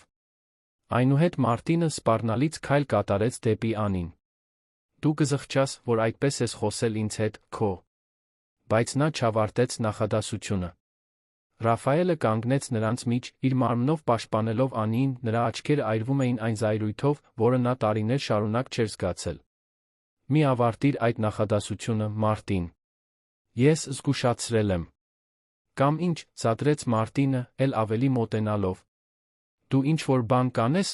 Այնուհետ Մարտինը սպառնալից քայլ կատարեց դեպի Անին։ Դու կզղջաս, որ այդպես ես խոսել ինձ հետ, քո։ Բայց նա չավարտեց նախադասությունը։ Ռաֆայելը կանգնեց նրանց միջ, իր մարմնով պաշտպանելով Անիին, նրա աչքերը այրվում էին այն զայրույթով, որը նա տարիներ շարունակ չէր զգացել։ Մի ավարտիր այդ նախադասությունը, Մարտին։ Ես զգուշացրել եմ։ Կամ ինչ, ցածրեց Մարտինը, ել ավելի մոտենալով։ Դու ինչ-որ բան կանես։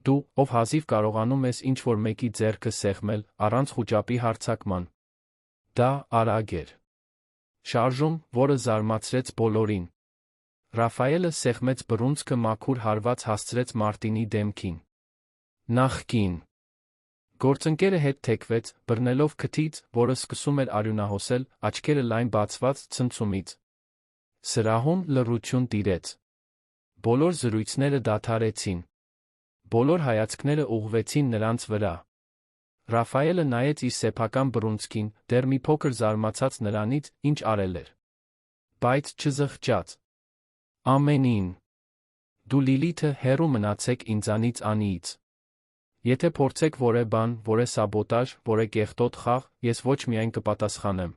Դու, ով հազիվ կարողանում ես ինչ-որ մեկի ձեռքը սեղմել, առանց խուճապի հարձակման։ Դա արագ էր։ Շարժում, որը զարմացրեց բոլորին։ Ռաֆայելը սեղմեց բռունցքը մաքուր հարված հասցրեց Մարտինի դեմքին։ Նախկին։ Գործընկերը հետ թեքվեց, բռնելով քթից, որը սկսում էր արյունահոսել, աչքերը լայն բացված, ցնցումից։ Սրահում լռություն տիրեց։ Բոլոր զրույցները դադարեցին։ Բոլոր հայացքները ուղղվեցին նրանց վրա։ Ռաֆայելը նայեց իր սեփական բռունցքին, դեռ մի փոքր զարմացած նրանից, ինչ արել էր։ Բայց չզղջաց։ Ամենին։ Դու Լիլիթը հեռու մնացեք ինձանից Անիից։ Եթե փորձեք որե բան, որե սաբոտաժ, որե կեղտոտ խաղ, ես ոչ միայն կպատասխանեմ։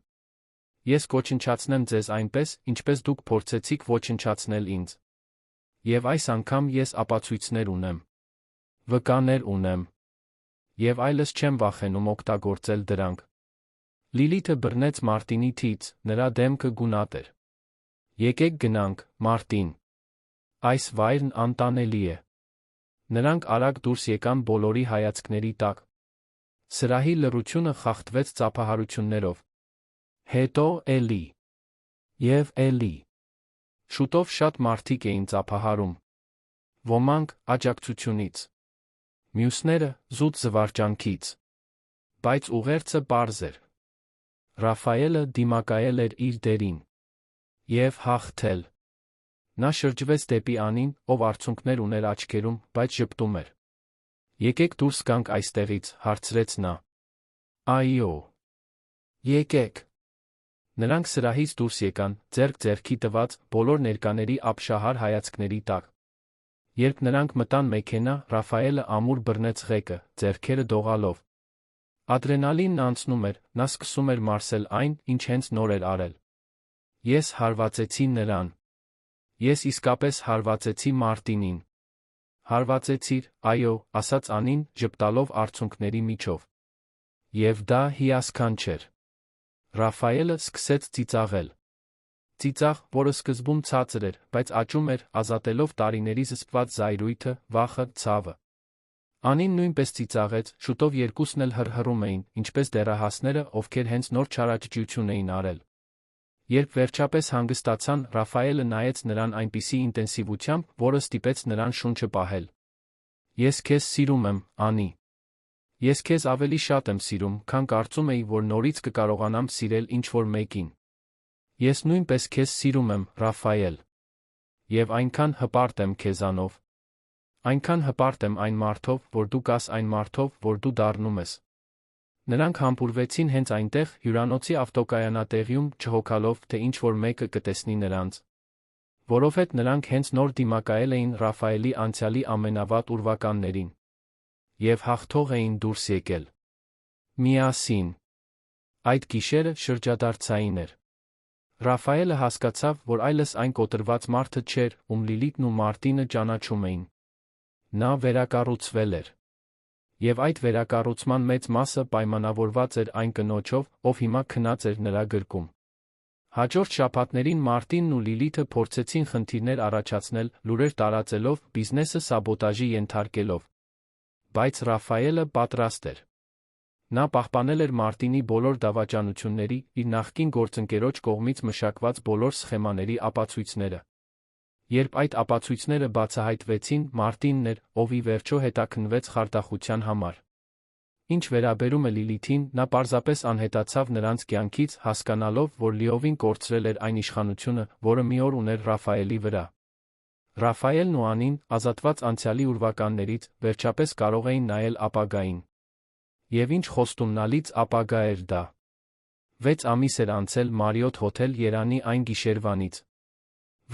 Ես կոչնչացնեմ ձեզ այնպես, ինչպես դուք փորձեցիք ոչնչացնել ինձ։ Եվ այս անգամ ես ապացույցներ ունեմ։ Վկաներ ունեմ։ Եվ այլս չեմ վախենում օգտագործել դրանք։ Լիլիթը բռնեց Մարտինի թից, նրա դեմքը գունատ էր։ Եկեք գնանք, Մարտին։ Այս վայրն անտանելի է։ Նրանք արագ դուրս եկան բոլորի հայացքների տակ։ Սրահի լռությունը խախտվեց ծափահարություններով։ Հետո էլի։ Եվ էլի։ Շուտով շատ մարդիկ էին ծափահարում։ Ոմանք աջակցությունից։ Մյուսները զուտ զվարճանքից։ Բայց ուղերձը պարզ էր։ Ռաֆայելը դիմակայել էր իր դերին։ Եվ հաղթել։ Նա շրջվեց դեպի Անին, ով արցունքներ ուներ աչքերում, բայց ժպտում էր։ Եկեք դուրս գանք այստեղից, հարցրեց նա։ Այո։ Եկեք։ Նրանք սրահից դուրս եկան, ձեռք ձեռքի տված, բոլոր ներկաների ապշահար հայացքների տակ։ Երբ նրանք մտան մեքենա, Ռաֆայելը ամուր բռնեց ղեկը, ձեռքերը դողալով։ Ադրենալինն անցնում էր, նա սկսում էր մարսել այն, ինչ հենց նոր էր արել։ Ես հարվածեցի նրան։ Ես իսկապես հարվածեցի Մարտինին։ Հարվածեցիր, այո, ասաց Անին, ժպտալով արցունքների միջով։ Եվ դա հիասքանչ էր։ Ռաֆայելը սկսեց ծիծաղել։ Ծիծաղ, որը սկզբում ցածր էր, բայց աճում էր, ազատելով տարիների զսպված զայրույթը, վախը, ցավը։ Անին նույնպես ծիծաղեց, շուտով երկուսն էլ հռհռում էին, ինչպես դեռահասները, ովքեր հենց նոր չարաճճիություն էին արել։ Երբ վերջապես հանգստացան, Ռաֆայելը նայեց նրան այնպիսի ինտենսիվությամբ, որը ստիպեց նրան շունչը պահել։ Ես քեզ սիրում եմ, Անի։ Ես քեզ ավելի շատ եմ սիրում, քան կարծում էի, որ նորից կկարողանամ սիրել ինչ-որ մեկին։ Ես նույնպես քեզ սիրում եմ, Ռաֆայել։ Եվ այնքան հպարտ եմ քեզանով։ Այնքան հպարտ եմ այն մարդով, որ դու կաս այն մարդով, որ դու դառնում ես։ Նրանք համբուրվեցին հենց այնտեղ, հյուրանոցի ավտոկայանատեղիում, չհոգալով, թե ինչ-որ մեկը կտեսնի նրանց։ Որովհետև նրանք հենց նոր դիմակայել էին Ռաֆայելի անցյալի ամենավատ ուրվականներին։ Եվ հաղթող էին դուրս եկել։ Միասին։ Այդ գիշերը շրջադարձային էր։ Ռաֆայելը հասկացավ, որ այլս այն կոտրված մարդը չէր, ում Լիլիթն ու Մարտինը ճանաչում էին։ Նա վերակառուցվել էր։ Եվ այդ վերակառուցման մեծ մասը պայմանավորված էր այն կնոջով, ով հիմա քնած էր նրա գրկում։ Հաջորդ շաբաթներին Մարտինն ու Լիլիթը փորձեցին խնդիրներ առաջացնել, լուրեր տարածելով, բիզնեսը սաբոտաժի ենթարկելով։ Բայց Ռաֆայելը պատրաստ էր։ Նա պահպանել էր Մարտինի բոլոր դավաճանությունների, իր նախկին գործընկերոջ կողմից մշակված բոլոր սխեմաների ապացույցները։ Երբ այդ ապացույցները բացահայտվեցին, Մարտինն էր, ով ի վերջո հետաքննվեց խարդախության համար։ Ինչ վերաբերում է Լիլիթին, նա պարզապես անհետացավ նրանց կյանքից, հասկանալով, որ լիովին կորցրել էր այն իշխանությունը, որը մի օր ուներ Ռաֆայելի վրա։ Ռաֆայելն ու Անին, ազատված անցյալի ուրվականներից, վերջապես կարող էին նայել ապագային։ Եվ ինչ խոստումնալից ապագա էր դա։ 6 ամիս էր անցել Մարիոթ հոթել Երանի այն գիշերվանից։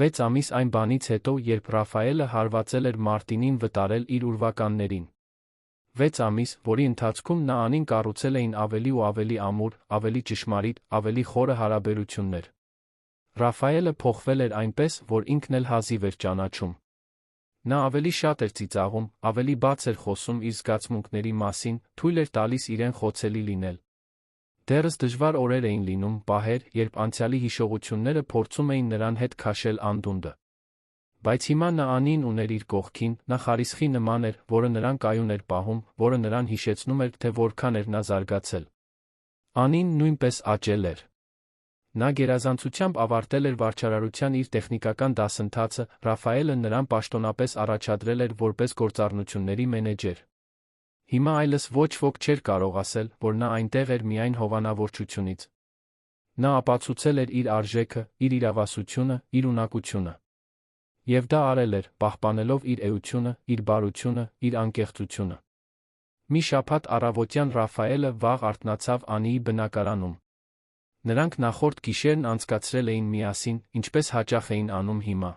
6 ամիս այն բանից հետո, երբ Ռաֆայելը հարվածել էր Մարտինին վտարել իր ուրվականներին։ 6 ամիս, որի ընթացքում նա Անին կառուցել էին ավելի ու ավելի ամուր, ավելի ճշմարիտ, ավելի խորը հարաբերություններ։ Ռաֆայելը փոխվել էր այնպես, որ ինքն էլ հազիվ էր ճանաչում։ Նա ավելի շատ էր ծիծաղում, ավելի բաց էր խոսում իր զգացմունքների մասին, թույլ էր տալիս իրեն խոցելի լինել։ Դեռս դժվար օրեր էին լինում, պահեր, երբ անցյալի հիշողությունները փորձում էին նրան հետ քաշել անդունդը։ Բայց հիմա նա Անին ուներ իր կողքին, նա խարիսխի նման էր, որը նրան կայուն էր պահում, որը նրան հիշեցնում էր, թե որքան էր նա զարգացել։ Անին նույնպես աճել էր։ Նա գերազանցությամբ ավարտել էր վարչարարության իր տեխնիկական դասընթացը, Ռաֆայելը նրան պաշտոնապես առաջադրել էր որպես գործառնությունների մենեջեր։ Հիմա այլս ոչ ոք չէր կարող ասել, որ նա այնտեղ էր միայն հովանավորչությունից։ Նա ապացուցել էր իր արժեքը, իր իրավասությունը, իր ունակությունը։ Եվ դա արել էր, պահպանելով իր էությունը, իր բարությունը, իր անկեղծությունը։ Մի շաբաթ առավոտյան Ռաֆայելը վաղ արթնացավ Անիի բնակարանում։ Նրանք նախորդ գիշերն անցկացրել էին միասին, ինչպես հաճախ էին անում հիմա։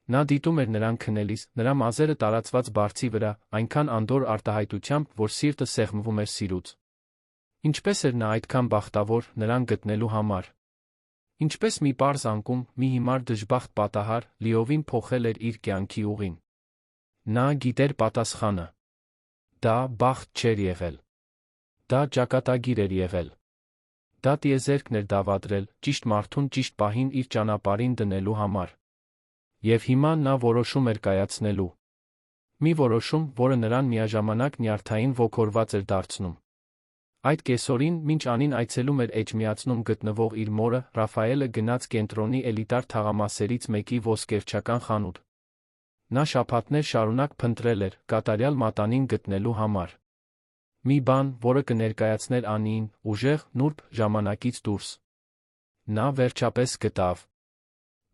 Նա դիտում էր նրան քնելիս, նրա մազերը տարածված բարձի վրա, այնքան անդոր արտահայտությամբ, որ սիրտը սեղմվում էր սիրուց։ Ինչպես էր նա այդքան բախտավոր, նրան գտնելու համար։ Ինչպես մի պարզ անկում, մի հիմար դժբախտ պատահար, լիովին փոխել էր իր կյանքի ուղին։ Նա գիտեր պատասխանը։ Դա բախտ չէր եղել։ Դա ճակատագիր էր եղել։ Դա տիեզերքն էր դավադրել, ճիշտ մարդուն ճիշտ պահին իր ճանապարհին դնելու համար։ Եվ հիմա նա որոշում էր կայացնելու։ Մի որոշում, որը նրան միաժամանակ նյարդային ոգորված էր դարձնում։ Այդ կեսօրին, մինչ Անին այցելում էր Էջմիածնում գտնվող իր մորը, Ռաֆայելը գնաց կենտրոնի էլիտար թաղամասերից մեկի ոսկերչական խանութ։ Նա շաբաթներ շարունակ փնտրել էր, կատարյալ մատանին գտնելու համար։ Մի բան, որը կներկայացներ Անիին, ուժեղ, նուրբ, ժամանակից դուրս։ Նա վերջապես գտավ։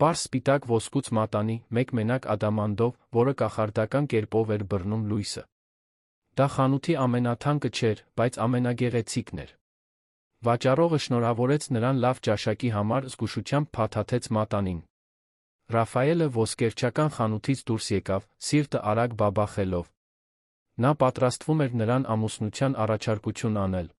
Պարզ սպիտակ ոսկուց մատանի, մեկ մենակ ադամանդով, որը կախարդական կերպով էր բռնում լույսը։ Դա խանութի ամենաթանկը չէր, բայց ամենագեղեցիկն էր։ Վաճառողը շնորհավորեց նրան լավ ճաշակի համար, զգուշությամբ փաթաթեց մատանին։ Ռաֆայելը ոսկերչական խանութից դուրս եկավ, սիրտը արագ բաբախելով։ Նա պատրաստվում էր նրան ամուսնության առաջարկություն անել։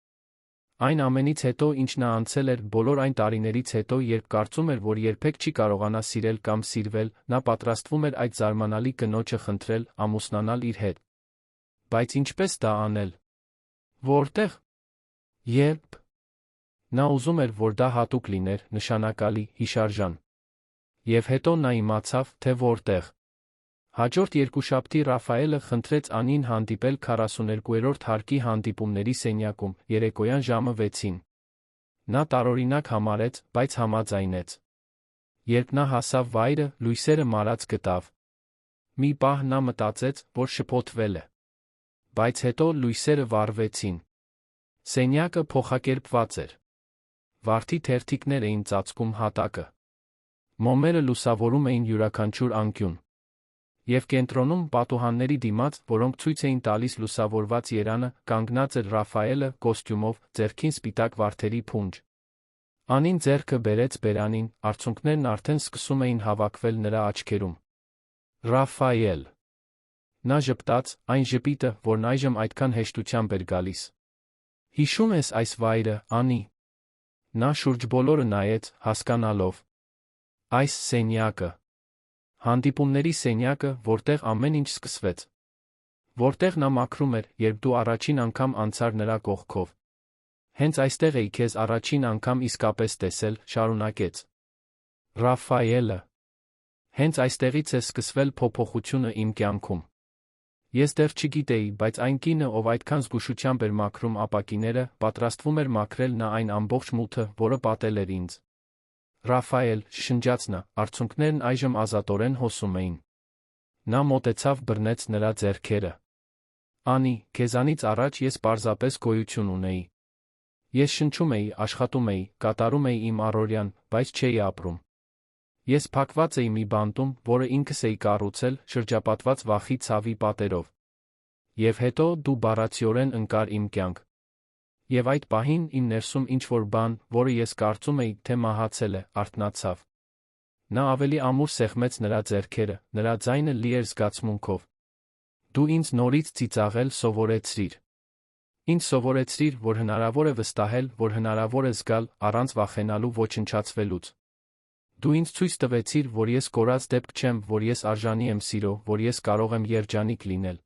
Այն ամենից հետո, ինչ նա անցել էր, բոլոր այն տարիներից հետո, երբ կարծում էր, որ երբեք չի կարողանա սիրել կամ սիրվել, նա պատրաստվում էր այդ զարմանալի կնոջը խնդրել, ամուսնանալ իր հետ։ Բայց ինչպես դա անել։ Որտեղ։ Երբ։ Նա ուզում էր, որ դա հատուկ լիներ, նշանակալի, հիշարժան։ Եվ հետո նա իմացավ, թե որտեղ։ Հաջորդ երկուշաբթի Ռաֆայելը խնդրեց Անին հանդիպել 42-րդ հարկի հանդիպումների սենյակում, երեկոյան ժամը 6-ին։ Նա տարօրինակ համարեց, բայց համաձայնեց։ Երբ նա հասավ վայրը, լույսերը մարած գտավ։ Մի պահ նա մտածեց, որ շփոթվել է։ Բայց հետո լույսերը վառվեցին։ Սենյակը փոխակերպված էր։ Վարդի թերթիկներ էին ծածկում հատակը։ Մոմերը լուսավորում էին յուրաքանչյուր անկյուն։ Եվ կենտրոնում պատուհանների դիմաց, որոնք ցույց էին տալիս լուսավորված երանը, կանգնած էր Ռաֆայելը կոստյումով, ձեռքին սպիտակ վարդերի փունջ։ Անին ձեռքը բերեց բերանին, արցունքներն արդեն սկսում էին հավաքվել նրա աչքերում։ Ռաֆայել։ Նա ժպտաց, այն ժպիտը, որն այժմ այդքան հեշտությամբ էր գալիս։ Հիշում ես այս վայրը, Անի։ Նա շուրջ բոլորը նայեց, հասկանալով։ Այս սենյակը։ Հանդիպումների սենյակը, որտեղ ամեն ինչ սկսվեց։ Որտեղ նա մաքրում էր, երբ դու առաջին անգամ անցար նրա կողքով։ Հենց այստեղ էի քեզ առաջին անգամ իսկապես տեսել, շարունակեց Ռաֆայելը։ Հենց այստեղից է սկսվել փոփոխությունը իմ կյանքում։ Ես դեռ չգիտեի, բայց այն կինը, ով այդքան զգուշությամբ էր մաքրում ապակիները, պատրաստվում էր մաքրել նա այն ամբողջ մութը, որը պատել էր ինձ։ Ռաֆայել, շշնջաց նա, արցունքներն այժմ ազատորեն հոսում էին։ Նա մոտեցավ, բռնեց նրա ձեռքերը։ Անի, քեզանից առաջ ես պարզապես գոյություն ունեի։ Ես շնչում էի, աշխատում էի, կատարում էի իմ առօրյան, բայց չէի ապրում։ Ես փակված էի մի բանտում, որը ինքս էի կառուցել, շրջապատված վախի ցավի պատերով։ Եվ հետո դու բառացիորեն ընկար իմ կյանք։ Եվ այդ պահին իմ ներսում ինչ-որ բան, որը ես կարծում էի, թե մահացել է, արթնացավ։ Նա ավելի ամուր սեղմեց նրա ձեռքերը, նրա ձայնը լի էր զգացմունքով։ Դու ինձ նորից ծիծաղել սովորեցրիր։ Ինձ սովորեցրիր, որ հնարավոր է վստահել, որ հնարավոր է զգալ, առանց վախենալու ոչնչացվելուց։ Դու ինձ ցույց տվեցիր, որ ես կորած դեպք չեմ, որ ես արժանի եմ սիրո, որ ես կարող եմ երջանիկ լինել։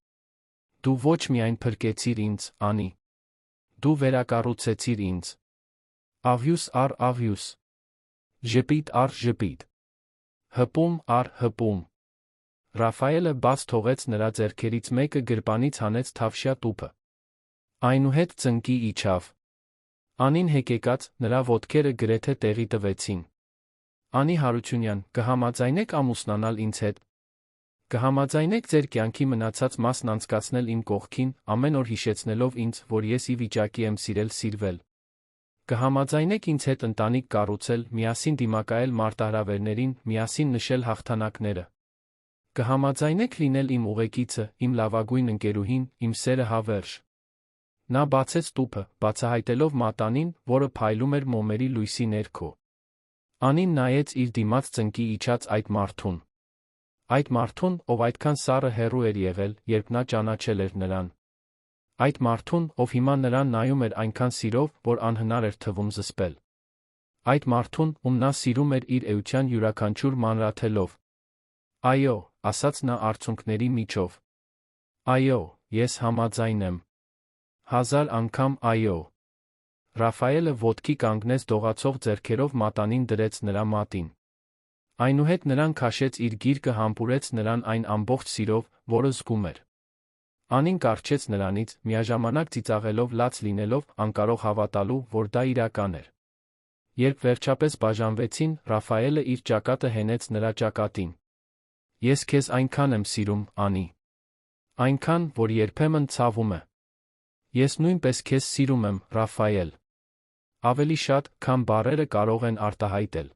Դու ոչ միայն փրկեցիր ինձ, Անի։ Դու վերակառուցեցիր ինձ։ Աղյուս առ աղյուս։ Ժպիտ առ ժպիտ։ Հպում առ հպում։ Ռաֆայելը բաց թողեց նրա ձեռքերից մեկը, գրպանից հանեց թավշյա տուփը։ Այնուհետ ծնկի իջավ։ Անին հեկեկած, նրա ոտքերը գրեթե տեղի տվեցին։ Անի Հարությունյան, կհամաձայնեք ամուսնանալ ինձ հետ։ Կհամաձայնեք ձեր կյանքի մնացած մասն անցկացնել իմ կողքին, ամեն օր հիշեցնելով ինձ, որ ես ի վիճակի եմ սիրել սիրվել։ Կհամաձայնեք ինձ հետ ընտանիք կառուցել, միասին դիմակայել մարտահրավերներին, միասին նշել հաղթանակները։ Կհամաձայնեք լինել իմ ուղեկիցը, իմ լավագույն ընկերուհին, իմ սերը հավերժ։ Նա բացեց տուփը, բացահայտելով մատանին, որը փայլում էր մոմերի լույսի ներքո։ Անին նայեց իր դիմաց ծնկի իջած այդ մարդուն։ Այդ մարդուն, ով այդքան սառը հեռու էր եղել, երբ նա ճանաչել էր նրան։ Այդ մարդուն, ով հիմա նրան նայում էր այնքան սիրով, որ անհնար էր թվում զսպել։ Այդ մարդուն, ում նա սիրում էր իր էության յուրաքանչյուր մանրաթելով։ Այո, ասաց նա արցունքների միջով։ Այո, ես համաձայն եմ։ 1000 անգամ այո։ Ռաֆայելը ոտքի կանգնեց, դողացող ձեռքերով մատանին դրեց նրա մատին։ Այնուհետ նրան քաշեց իր գիրկը, համբուրեց նրան այն ամբողջ սիրով, որը զգում էր։ Անին կառչեց նրանից, միաժամանակ ծիծաղելով, լաց լինելով, անկարող հավատալու, որ դա իրական էր։ Երբ վերջապես բաժանվեցին, Ռաֆայելը իր ճակատը հենեց նրա ճակատին։ Ես քեզ այնքան եմ սիրում, Անի։ Այնքան, որ երբեմն ցավում է։ Ես նույնպես քեզ սիրում եմ, Ռաֆայել։ Ավելի շատ, քան բառերը կարող են արտահայտել։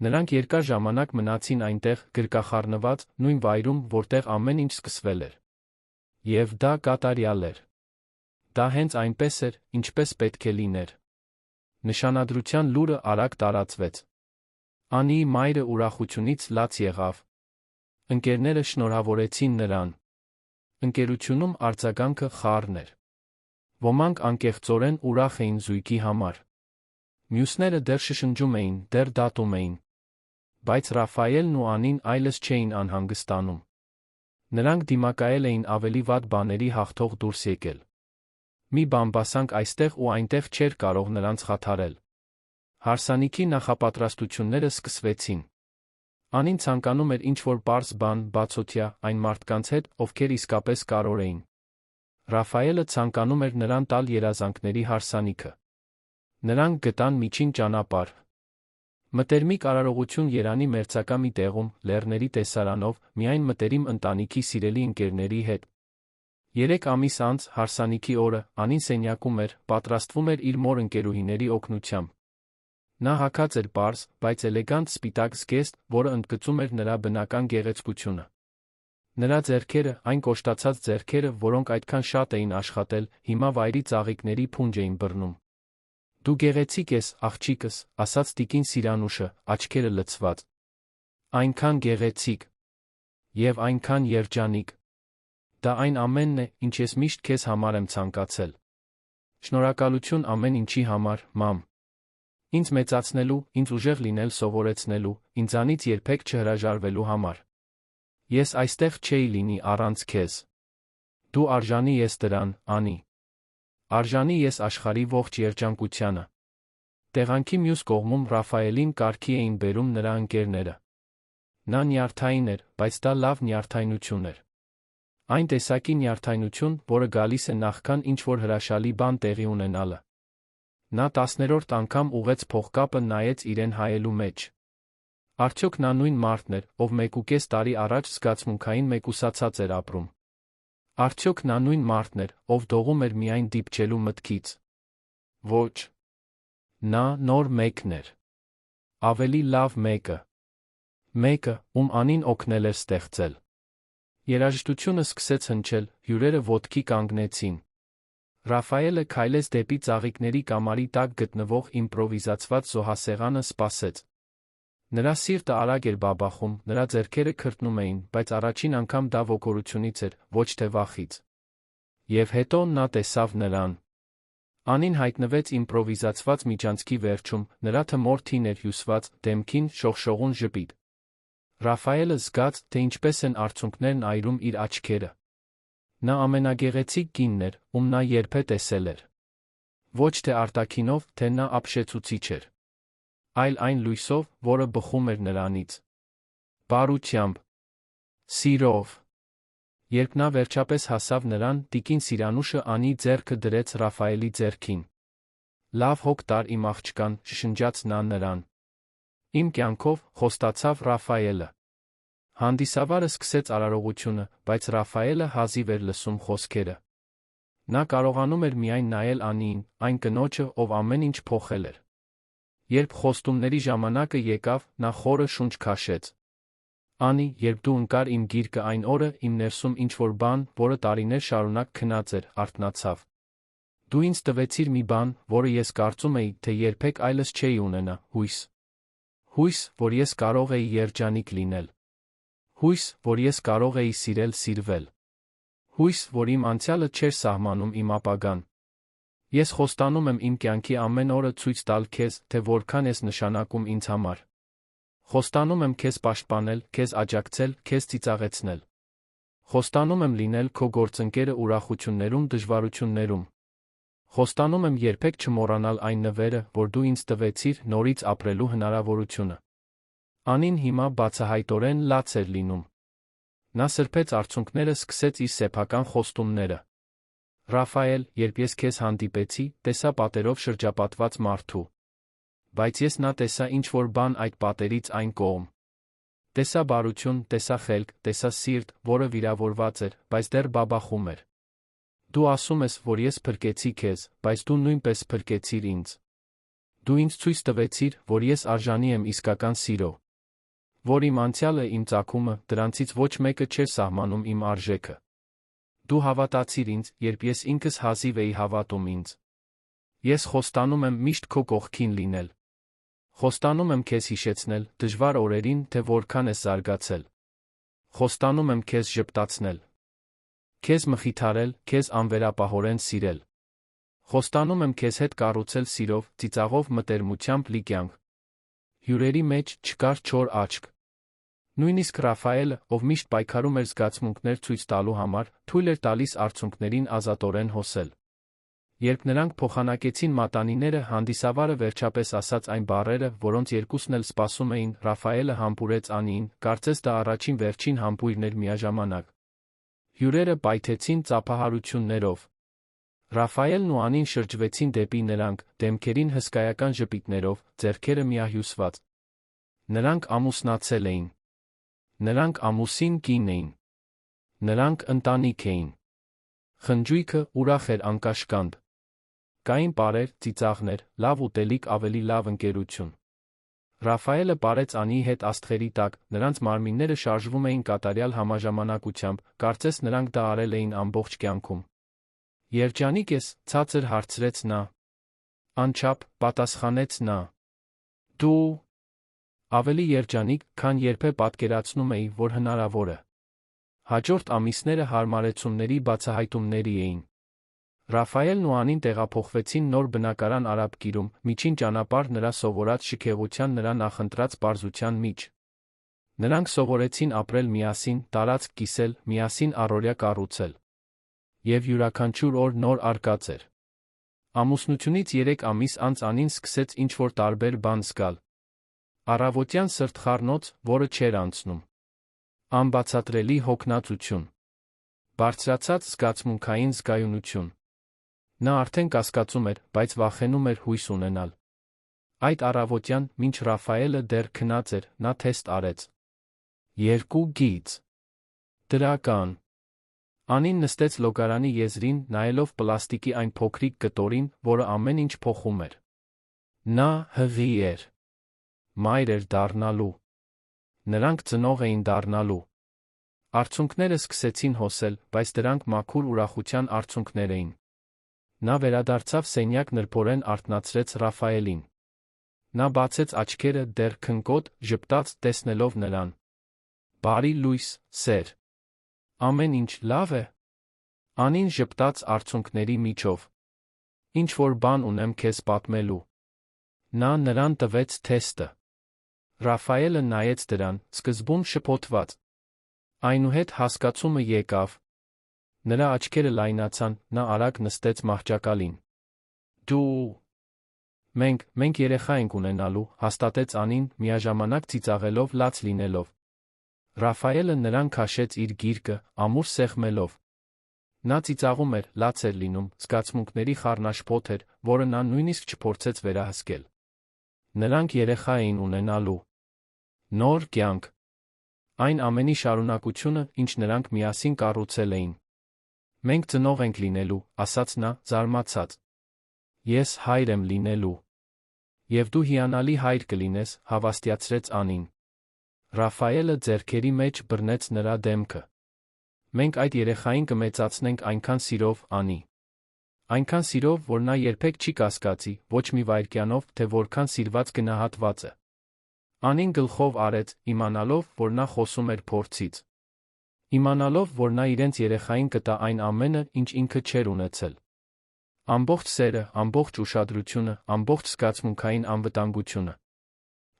Նրանք երկար ժամանակ մնացին այնտեղ, գրկախառնված, նույն վայրում, որտեղ ամեն ինչ սկսվել էր։ Եվ դա կատարյալ էր։ Դա հենց այնպես էր, ինչպես պետք է լիներ։ Նշանադրության լուրը արագ տարածվեց։ Անիի մայրը ուրախությունից լաց եղավ։ Ընկերները շնորհավորեցին նրան։ Ընկերությունում արձագանքը խառն էր։ Ոմանք անկեղծորեն ուրախ էին զույգի համար։ Մյուսները դեռ շշնջում էին, դեռ դատում էին։ Բայց Ռաֆայելն ու Անին այլս չէին անհանգստանում։ Նրանք դիմակայել էին ավելի վատ բաների, հաղթող դուրս եկել։ Մի բամբասանք այստեղ ու այնտեղ չէր կարող նրանց խաթարել։ Հարսանիքի նախապատրաստությունները սկսվեցին։ Անին ցանկանում էր ինչ-որ պարզ բան, բացօթյա, այն մարդկանց հետ, ովքեր իսկապես կարող էին։ Ռաֆայելը ցանկանում էր նրան տալ երազանքների հարսանիքը։ Նրանք գտան միջին ճանապարհ։ Մտերմիկ արարողություն Երանի մերձակա մի տեղում, լեռների տեսարանով, միայն մտերիմ ընտանիքի սիրելի ընկերների հետ։ 3 ամիս անց, հարսանիքի օրը, Անին սենյակում էր, պատրաստվում էր իր մոր ընկերուհիների օգնությամբ։ Նա հագած էր պարզ, բայց էլեգանտ սպիտակ զգեստ, որը ընդգծում էր նրա բնական գեղեցկությունը։ Նրա ձեռքերը, այն կոշտացած ձեռքերը, որոնք այդքան շատ էին աշխատել, հիմա վայրի ծաղիկների փունջ էին բռնում։ Դու գեղեցիկ ես, աղջիկս, ասաց տիկին Սիրանուշը, աչքերը լցված։ Այնքան գեղեցիկ և այնքան երջանիկ։ Դա այն ամենն է, ինչ ես միշտ քեզ համար եմ ցանկացել։ Շնորհակալություն ամեն ինչի համար, մամ։ Ինձ մեծացնելու, ինձ ուժեղ լինել սովորեցնելու, ինձանից երբեք չհրաժարվելու համար։ Ես այստեղ չէի լինի առանց քեզ։ Դու արժանի ես դրան, Անի։ Արժանի ես աշխարհի ողջ երջանկությանը։ Տեղանքի մյուս կողմում Ռաֆայելին կարգի էին բերում նրա ընկերները։ Նա նյարդային էր, բայց դա լավ նյարդայնություն էր։ Այն տեսակի նյարդայնություն, որը գալիս է նախքան ինչ-որ հրաշալի բան տեղի ունենալը։ Նա 10-րդ անգամ ուղղեց փողկապը, նայեց իրեն հայելու մեջ։ Արդյոք նա նույն մարդն էր, ով 1.5 տարի առաջ զգացմունքային մեկուսացած էր ապրում։ Արդյոք նա նույն մարդն էր, ով դողում էր միայն դիպչելու մտքից։ Ոչ։ Նա նոր մեկն էր։ Ավելի լավ մեկը։ Մեկը, ում Անին օգնել էր ստեղծել։ Երաժշտությունը սկսեց հնչել, հյուրերը ոտքի կանգնեցին։ Ռաֆայելը քայլեց դեպի ծաղիկների կամարի տակ գտնվող իմպրովիզացված զոհասեղանը, սպասեց։ Նրա սիրտը արագ էր բաբախում, նրա ձեռքերը քրտնում էին, բայց առաջին անգամ դա ոգորությունից էր, ոչ թե վախից։ Եվ հետո նա տեսավ նրան։ Անին հայտնվեց իմպրովիզացված միջանցքի վերջում, նրա թմոր թին էր հյուսված, դեմքին շողշողուն ժպիտ։ Ռաֆայելը զգաց, թե ինչպես են արցունքներն այրում իր աչքերը։ Նա ամենագեղեցիկ կինն էր, ում նա երբեք տեսել էր։ Ոչ թե արտաքինով, թե նա ապշեցուցիչ էր, այլ այն լույսով, որը բխում էր նրանից։ Բարությամբ, սիրով։ Երբ նա վերջապես հասավ նրան, տիկին Սիրանուշը Անի ձեռքը դրեց Ռաֆայելի ձեռքին։ Լավ հոգ տար իմ աղջկան, շշնջաց նա նրան։ Իմ կյանքով, խոստացավ Ռաֆայելը։ Հանդիսավարը սկսեց արարողությունը, բայց Ռաֆայելը հազիվ էր լսում խոսքերը։ Նա կարողանում էր միայն նայել Անիին, այն կնոջը, ով ամեն ինչ փոխել էր։ Երբ խոստումների ժամանակը եկավ, նա խորը շունչ քաշեց։ Անի, երբ դու ընկար իմ գիրկը այն օրը, իմ ներսում ինչ-որ բան, որը տարիներ շարունակ քնած էր, արթնացավ։ Դու ինձ տվեցիր մի բան, որը ես կարծում էի, թե երբեք այլս չէի ունենա, հույս։ Հույս, որ ես կարող էի երջանիկ լինել։ Հույս, որ ես կարող էի սիրել, սիրվել։ Հույս, որ իմ անցյալը չէր սահմանում իմ ապագան։ Ես խոստանում եմ իմ կյանքի ամեն օրը ցույց տալ քեզ, թե որքան ես նշանակում ինձ համար։ Խոստանում եմ քեզ պաշտպանել, քեզ աջակցել, քեզ ծիծաղեցնել։ Խոստանում եմ լինել քո գործընկերը ուրախություններում, դժվարություններում։ Խոստանում եմ երբեք չմոռանալ այն նվերը, որ դու ինձ տվեցիր, նորից ապրելու հնարավորությունը։ Անին հիմա բացահայտորեն լաց էր լինում։ Նա սրբեց արցունքները, սկսեց իր սեփական խոստումները։ Ռաֆայել, երբ ես քեզ հանդիպեցի, տեսա պատերով շրջապատված մարդու։ Բայց ես նա տեսա ինչ-որ բան այդ պատերից այն կողմ։ Տեսա բարություն, տեսա խելք, տեսա սիրտ, որը վիրավորված էր, բայց դեռ բաբախում էր։ Դու ասում ես, որ ես փրկեցի քեզ, բայց դու նույնպես փրկեցիր ինձ։ Դու ինձ ցույց տվեցիր, որ ես արժանի եմ իսկական սիրո։ Որ իմ անցյալը, իմ ծագումը, դրանցից ոչ մեկը չէր սահմանում իմ արժեքը։ Դու հավատացիր ինձ, երբ ես ինքս հազիվ էի հավատում ինձ։ Ես խոստանում եմ միշտ քո կողքին լինել։ Խոստանում եմ քեզ հիշեցնել, դժվար օրերին, թե որքան ես զարգացել։ Խոստանում եմ քեզ ժպտացնել։ Քեզ մխիթարել, քեզ անվերապահորեն սիրել։ Խոստանում եմ քեզ հետ կառուցել սիրով, ծիծաղով, մտերմությամբ լի կյանք։ Հյուրերի մեջ չկար չոր աչք։ Նույնիսկ Ռաֆայելը, ով միշտ պայքարում էր զգացմունքներ ցույց տալու համար, թույլ էր տալիս արցունքներին ազատորեն հոսել։ Երբ նրանք փոխանակեցին մատանիները, հանդիսավարը վերջապես ասաց այն բառերը, որոնց երկուսն էլ սպասում էին, Ռաֆայելը համբուրեց Անիին, կարծես դա առաջին վերջին համբույրն էր միաժամանակ։ Հյուրերը պայթեցին ծափահարություններով։ Ռաֆայելն ու Անին շրջվեցին դեպի նրանք, դեմքերին հսկայական ժպիտներով, ձեռքերը միահյուսված։ Նրանք ամուսնացել էին։ Նրանք ամուսին կին էին։ Նրանք ընտանիք էին։ Խնջույքը ուրախ էր անկաշկանդ։ Կային պարեր, ծիծաղներ, լավ ուտելիք, ավելի լավ ընկերություն։ Ռաֆայելը պարեց Անիի հետ աստղերի տակ, նրանց մարմինները շարժվում էին կատարյալ համաժամանակությամբ, կարծես նրանք դա արել էին ամբողջ կյանքում։ Երջանիկ ես, ցածր հարցրեց նա։ Անչափ, պատասխանեց նա։ Դու ավելի երջանիկ, քան երբեք պատկերացնում էի, որ հնարավոր է։ Հաջորդ ամիսները հարմարեցումների բացահայտումների էին։ Ռաֆայելն ու Անին տեղափոխվեցին նոր բնակարան Արաբկիրում, միջին ճանապարհ նրա սովորած շքեղության, նրա նախընտրած պարզության միջ։ Նրանք սովորեցին ապրել միասին, տարածք կիսել, միասին առօրյա կառուցել։ Եվ յուրաքանչյուր օր նոր արկած էր։ Ամուսնությունից 3 ամիս անց Անին սկսեց ինչ-որ տարբեր բան զգալ։ Առավոտյան սրտխառնոց, որը չէր անցնում։ Անբացատրելի հոգնածություն։ Բարձրացած զգացմունքային զգայունություն։ Նա արդեն կասկածում էր, բայց վախենում էր հույս ունենալ։ Այդ առավոտյան, մինչ Ռաֆայելը դեռ քնած էր, նա թեստ արեց։ 2 գիծ։ Դրական։ Անին նստեց լոգարանի եզրին, նայելով պլաստիկի այն փոքրիկ կտորին, որը ամեն ինչ փոխում էր։ Նա հղի էր։ Մայր էր դառնալու։ Նրանք ծնող էին դառնալու։ Արցունքները սկսեցին հոսել, բայց դրանք մաքուր ուրախության արցունքներ էին։ Նա վերադարձավ սենյակ, նրբորեն արթնացրեց Ռաֆայելին։ Նա բացեց աչքերը, դեռ քնկոտ, ժպտաց, տեսնելով նրան։ Բարի լույս, սեր։ Ամեն ինչ լավ է։ Անին ժպտաց արցունքների միջով։ Ինչ-որ բան ունեմ քեզ պատմելու։ Նա նրան տվեց թեստը։ Ռաֆայելը նայեց դրան, սկզբում շփոթված։ Այնուհետ հասկացումը եկավ։ Նրա աչքերը լայնացան, նա արագ նստեց մահճակալին։ Դու… Մենք երեխա ենք ունենալու, հաստատեց Անին, միաժամանակ ծիծաղելով, լաց լինելով։ Ռաֆայելը նրան քաշեց իր գիրկը, ամուր սեղմելով։ Նա ծիծաղում էր, լաց էր լինում, զգացմունքների խառնաշփոթ էր, որը նա նույնիսկ չփորձեց վերահսկել։ Նրանք երեխա էին ունենալու։ Նոր կյանք։ Այն ամենի շարունակությունը, ինչ նրանք միասին կառուցել էին։ Մենք ծնող ենք լինելու, ասաց նա, զարմացած։ Ես հայր եմ լինելու։ Եվ դու հիանալի հայր կլինես, հավաստիացրեց Անին։ Ռաֆայելը ձեռքերի մեջ բռնեց նրա դեմքը։ Մենք այդ երեխային կմեծացնենք այնքան սիրով, Անի։ Այնքան սիրով, որ նա երբեք չի կասկածի, ոչ մի վայրկյանով, թե որքան սիրված գնահատված է։ Անին գլխով արեց, իմանալով, որ նա խոսում էր փորձից։ Իմանալով, որ նա իրենց երեխային կտա այն ամենը, ինչ ինքը չէր ունեցել։ Ամբողջ սերը, ամբողջ ուշադրությունը, ամբողջ զգացմունքային անվտանգությունը։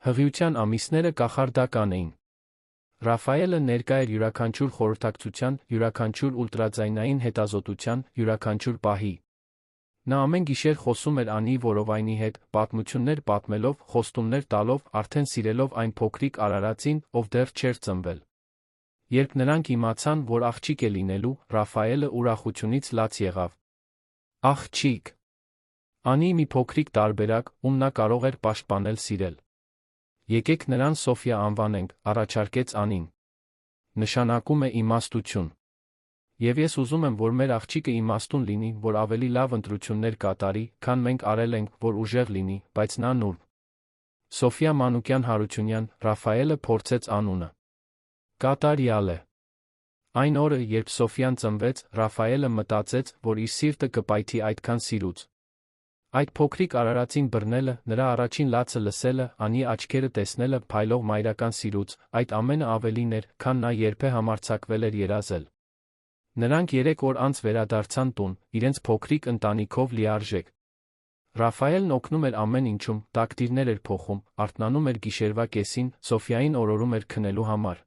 Հղիության ամիսները կախարդական էին։ Ռաֆայելը ներկա էր յուրաքանչյուր խորհրդակցության, յուրաքանչյուր ուլտրաձայնային հետազոտության, յուրաքանչյուր պահի։ Նա ամեն գիշեր խոսում էր Անիի որովայնի հետ, պատմություններ պատմելով, խոստումներ տալով, արդեն սիրելով այն փոքրիկ արարածին, ով դեռ չէր ծնվել։ Երբ նրանք իմացան, որ աղջիկ է լինելու, Ռաֆայելը ուրախությունից լաց եղավ։ Աղջիկ։ Անիի մի փոքրիկ տարբերակ, ում նա կարող էր պաշտպանել, սիրել։ Եկեք նրան Սոֆիա անվանենք, առաջարկեց Անին։ Նշանակում է իմաստություն։ Եվ ես ուզում եմ, որ մեր աղջիկը իմաստուն լինի, որ ավելի լավ ընտրություններ կատարի, քան մենք արել ենք, որ ուժեղ լինի, բայց նա նուրբ։ Սոֆիա Մանուկյան Հարությունյան, Ռաֆայելը փորձեց անունը։ Կատարյալ է։ Այն օրը, երբ Սոֆիան ծնվեց, Ռաֆայելը մտածեց, որ իր սիրտը կպայթի այդքան սիրուց։ Այդ փոքրիկ արարածին բռնելը, նրա առաջին լացը լսելը, Անիի աչքերը տեսնելը, փայլող մայրական սիրուց, այդ ամենը ավելին էր, քան նա երբեք համարձակվել էր երազել։ Նրանք 3 օր անց վերադարձան տուն, իրենց փոքրիկ ընտանիքով լիարժեք։ Ռաֆայելն օգնում էր ամեն ինչում, տակտիրներ էր փոխում, արթնանում էր գիշերվա կեսին, Սոֆիային օրորում էր քնելու համար։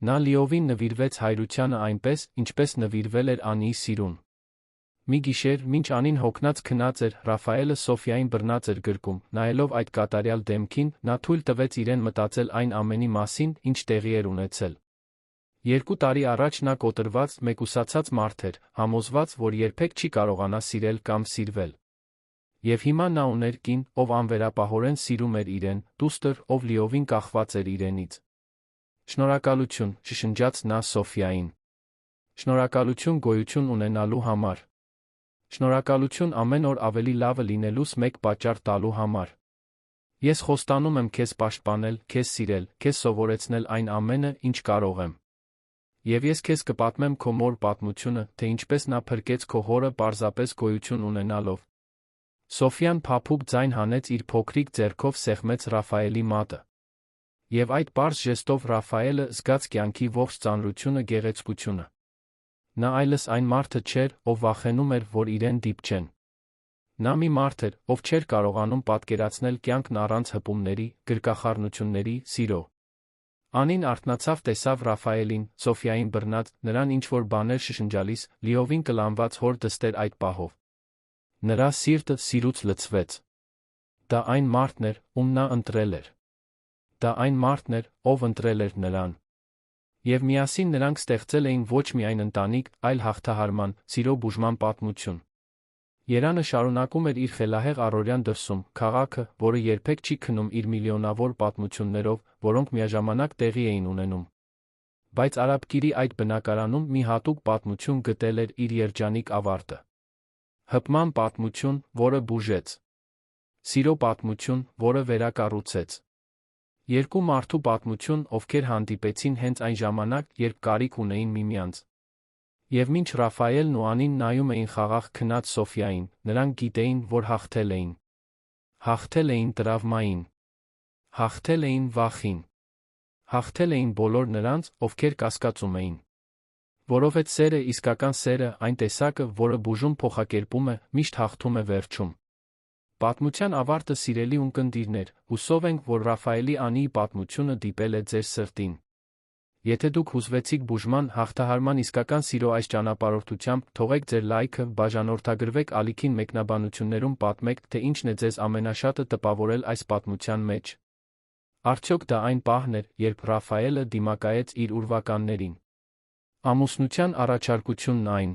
Նա լիովին նվիրվեց հայրությանը այնպես, ինչպես նվիրվել էր Անիի սիրուն։ Մի գիշեր, մինչ Անին հոգնած քնած էր, Ռաֆայելը Սոֆիային բռնած էր գրկում, նայելով այդ կատարյալ դեմքին, նա թույլ տվեց իրեն մտածել այն ամենի մասին, ինչ տեղի էր ունեցել։ 2 տարի առաջ նա կոտրված, մեկուսացած մարդ էր, համոզված, որ երբեք չի կարողանա սիրել կամ սիրվել։ Եվ հիմա նա ուներ կին, ով անվերապահորեն սիրում էր իրեն, դուստր, ով լիովին կախված էր իրենից։ Շնորհակալություն, շշնջաց նա Սոֆիային։ Շնորհակալություն գոյություն ունենալու համար։ Շնորհակալություն ամեն օր ավելի լավը լինելուս մեկ պատճառ տալու համար։ Ես խոստանում եմ քեզ պաշտպանել, քեզ սիրել, քեզ սովորեցնել այն ամենը, ինչ կարող եմ։ Եվ ես քեզ կպատմեմ քո մոր պատմությունը, թե ինչպես նա փրկեց քո հորը պարզապես գոյություն ունենալով։ Սոֆյան փափուկ ձայն հանեց իր փոքրիկ ձեռքով սեղմեց Ռաֆայելի մատը։ Եվ այդ պարզ ժեստով Ռաֆայելը զգաց կյանքի ողջ ծանրությունը, գեղեցկությունը։ Նա այլս այն մարդը չէր, ով վախենում էր, որ իրեն դիպչեն։ Նա մի մարդ էր, ով չէր կարողանում պատկերացնել կյանքն առանց հպումների, գրկախառնությունների, սիրո։ Անին արթնացավ, տեսավ Ռաֆայելին, Սոֆյային բռնած, նրան ինչ-որ բաներ շշնջալիս, լիովին կլանված հոր դստեր այդ պահով։ Նրա սիրտը սիրուց լցվեց։ Դա այն մարդն էր, ում նա ընտրել էր։ Դա այն մարդն էր, ով ընտրել էր նրան։ Եվ միասին նրանք ստեղծել էին ոչ միայն ընտանիք, այլ հաղթահարման, սիրո բուժման պատմություն։ Երանը շարունակում էր իր խելահեղ առօրյան դրսում, քաղաքը, որը երբեք չի քնում իր միլիոնավոր պատմություններով, որոնք միաժամանակ տեղի էին ունենում։ Բայց Արաբկիրի այդ բնակարանում մի հատուկ պատմություն գտել էր իր երջանիկ ավարտը։ Հպման պատմություն, որը բուժեց։ Սիրո պատմություն, որը վերակառուցեց։ Երկու մարդու պատմություն, ովքեր հանդիպեցին հենց այն ժամանակ, երբ կարիք ունեին միմյանց։ Եվ մինչ Ռաֆայելն ու Անին նայում էին խաղաղ քնած Սոֆյային, նրանք գիտեին, որ հաղթել էին։ Հաղթել էին տրավմային։ Հաղթել էին վախին։ Հաղթել էին բոլոր նրանց, ովքեր կասկածում էին։ Որովհետև սերը, իսկական սերը, այն տեսակը, որը բուժում փոխակերպում է, միշտ հաղթում է վերջում։ Պատմության ավարտը, սիրելի ունկնդիրներ, հուսով ենք, որ Ռաֆայելի Անիի պատմությունը դիպել է ձեր սրտին։ Եթե դուք հուզվեցիք բուժման, հաղթահարման իսկական սիրո այս ճանապարհորդությամբ, թողեք ձեր լայքը, բաժանորդագրվեք ալիքին, մեկնաբանություններում պատմեք, թե ինչն է ձեզ ամենաշատը տպավորել այս պատմության մեջ։ Արդյոք դա այն պահն էր, երբ Ռաֆայելը դիմակայեց իր ուրվականներին։ Ամուսնության առաջարկությունն այն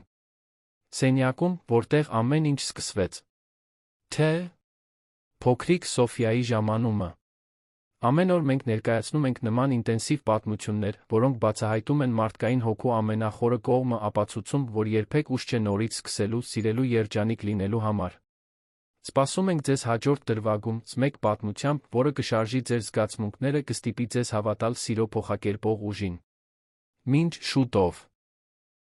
սենյակում, որտեղ ամեն ինչ սկսվեց։ Թե փոքրիկ Սոֆյայի ժամանումը։ Ամեն օր մենք ներկայացնում ենք նման ինտենսիվ պատմություններ, որոնք բացահայտում են մարդկային հոգու ամենախորը կողմը, ապացուցում, որ երբեք ուշ չէ նորից սկսելու, սիրելու, երջանիկ լինելու համար։ Սպասում ենք ձեզ հաջորդ դրվագում, մեկ պատմությամբ, որը կշարժի ձեր զգացմունքները, կստիպի ձեզ հավատալ սիրո փոխակերպող ուժին։ Մինչ շուտով։